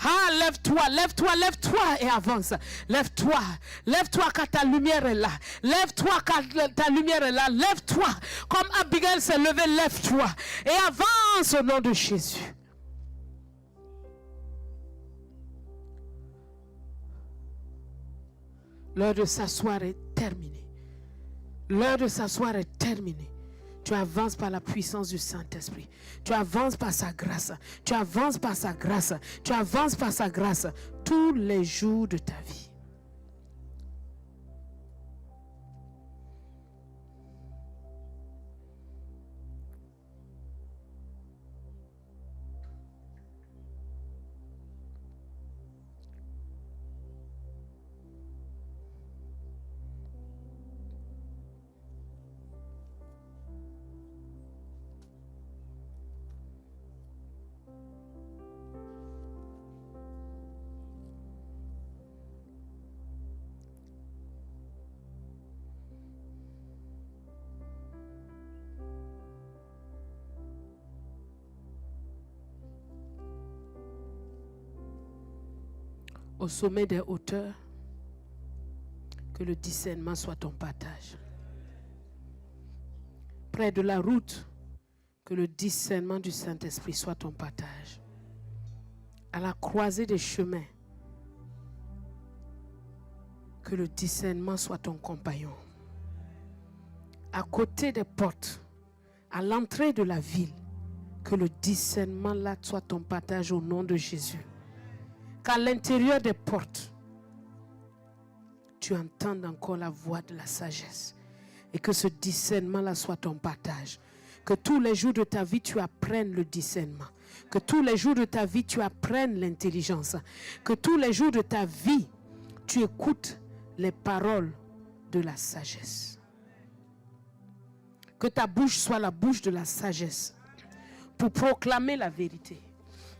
Ah, lève-toi, lève-toi, lève-toi et avance. Lève-toi, lève-toi quand ta lumière est là. Lève-toi quand ta lumière est là. Lève-toi. Comme Abigail s'est levée, lève-toi. Et avance au nom de Jésus. L'heure de s'asseoir est terminée. L'heure de s'asseoir est terminée. Tu avances par la puissance du Saint-Esprit. Tu avances par sa grâce. Tu avances par sa grâce. Tu avances par sa grâce tous les jours de ta vie. Au sommet des hauteurs, que le discernement soit ton partage. Près de la route, que le discernement du Saint-Esprit soit ton partage. À la croisée des chemins, que le discernement soit ton compagnon. À côté des portes, à l'entrée de la ville, que le discernement là soit ton partage au nom de Jésus. Qu'à l'intérieur des portes, tu entendes encore la voix de la sagesse. Et que ce discernement-là soit ton partage. Que tous les jours de ta vie, tu apprennes le discernement. Que tous les jours de ta vie, tu apprennes l'intelligence. Que tous les jours de ta vie, tu écoutes les paroles de la sagesse. Que ta bouche soit la bouche de la sagesse pour proclamer la vérité.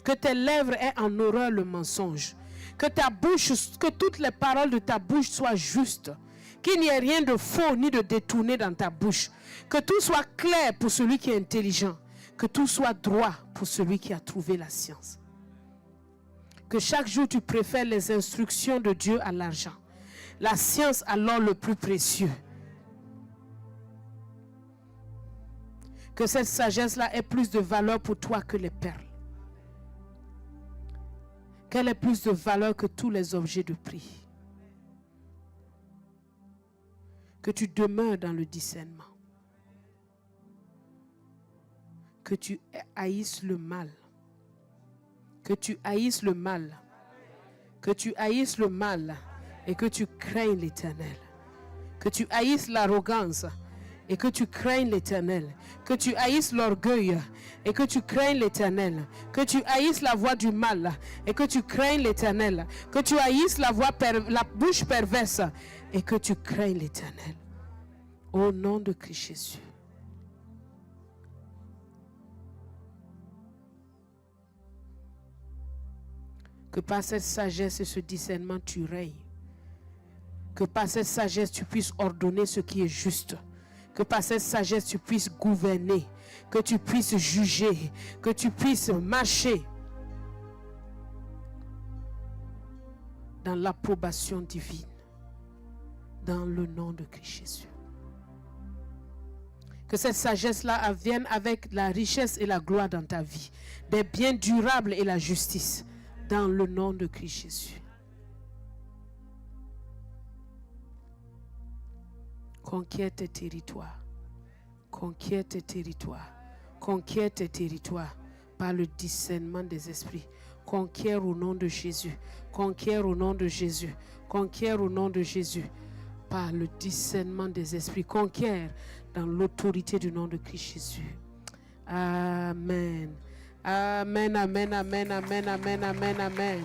Que tes lèvres aient en horreur le mensonge. Que ta bouche, que toutes les paroles de ta bouche soient justes. Qu'il n'y ait rien de faux ni de détourné dans ta bouche. Que tout soit clair pour celui qui est intelligent. Que tout soit droit pour celui qui a trouvé la science. Que chaque jour tu préfères les instructions de Dieu à l'argent. La science alors le plus précieux. Que cette sagesse-là ait plus de valeur pour toi que les perles. Qu'elle ait plus de valeur que tous les objets de prix. Que tu demeures dans le discernement. Que tu haïsses le mal. Que tu haïsses le mal. Que tu haïsses le mal et que tu craignes l'Éternel. Que tu haïsses l'arrogance et que tu craignes l'Éternel. Que tu haïsses l'orgueil et que tu craignes l'Éternel. Que tu haïsses la voix du mal et que tu craignes l'Éternel. Que tu haïsses la bouche perverse et que tu craignes l'Éternel. Au nom de Christ Jésus. Que par cette sagesse et ce discernement, tu règnes. Que par cette sagesse, tu puisses ordonner ce qui est juste. Que par cette sagesse, tu puisses gouverner. Que tu puisses juger. Que tu puisses marcher dans l'approbation divine. Dans le nom de Christ Jésus. Que cette sagesse-là vienne avec la richesse et la gloire dans ta vie. Des biens durables et la justice. Dans le nom de Christ Jésus. Conquiert tes territoires. Conquiert tes territoires. Conquiert tes territoires par le discernement des esprits. Conquiert au nom de Jésus. Conquiert au nom de Jésus. Conquiert au nom de Jésus par le discernement des esprits. Conquiert dans l'autorité du nom de Christ Jésus. Amen. Amen, amen, amen, amen, amen, amen, amen.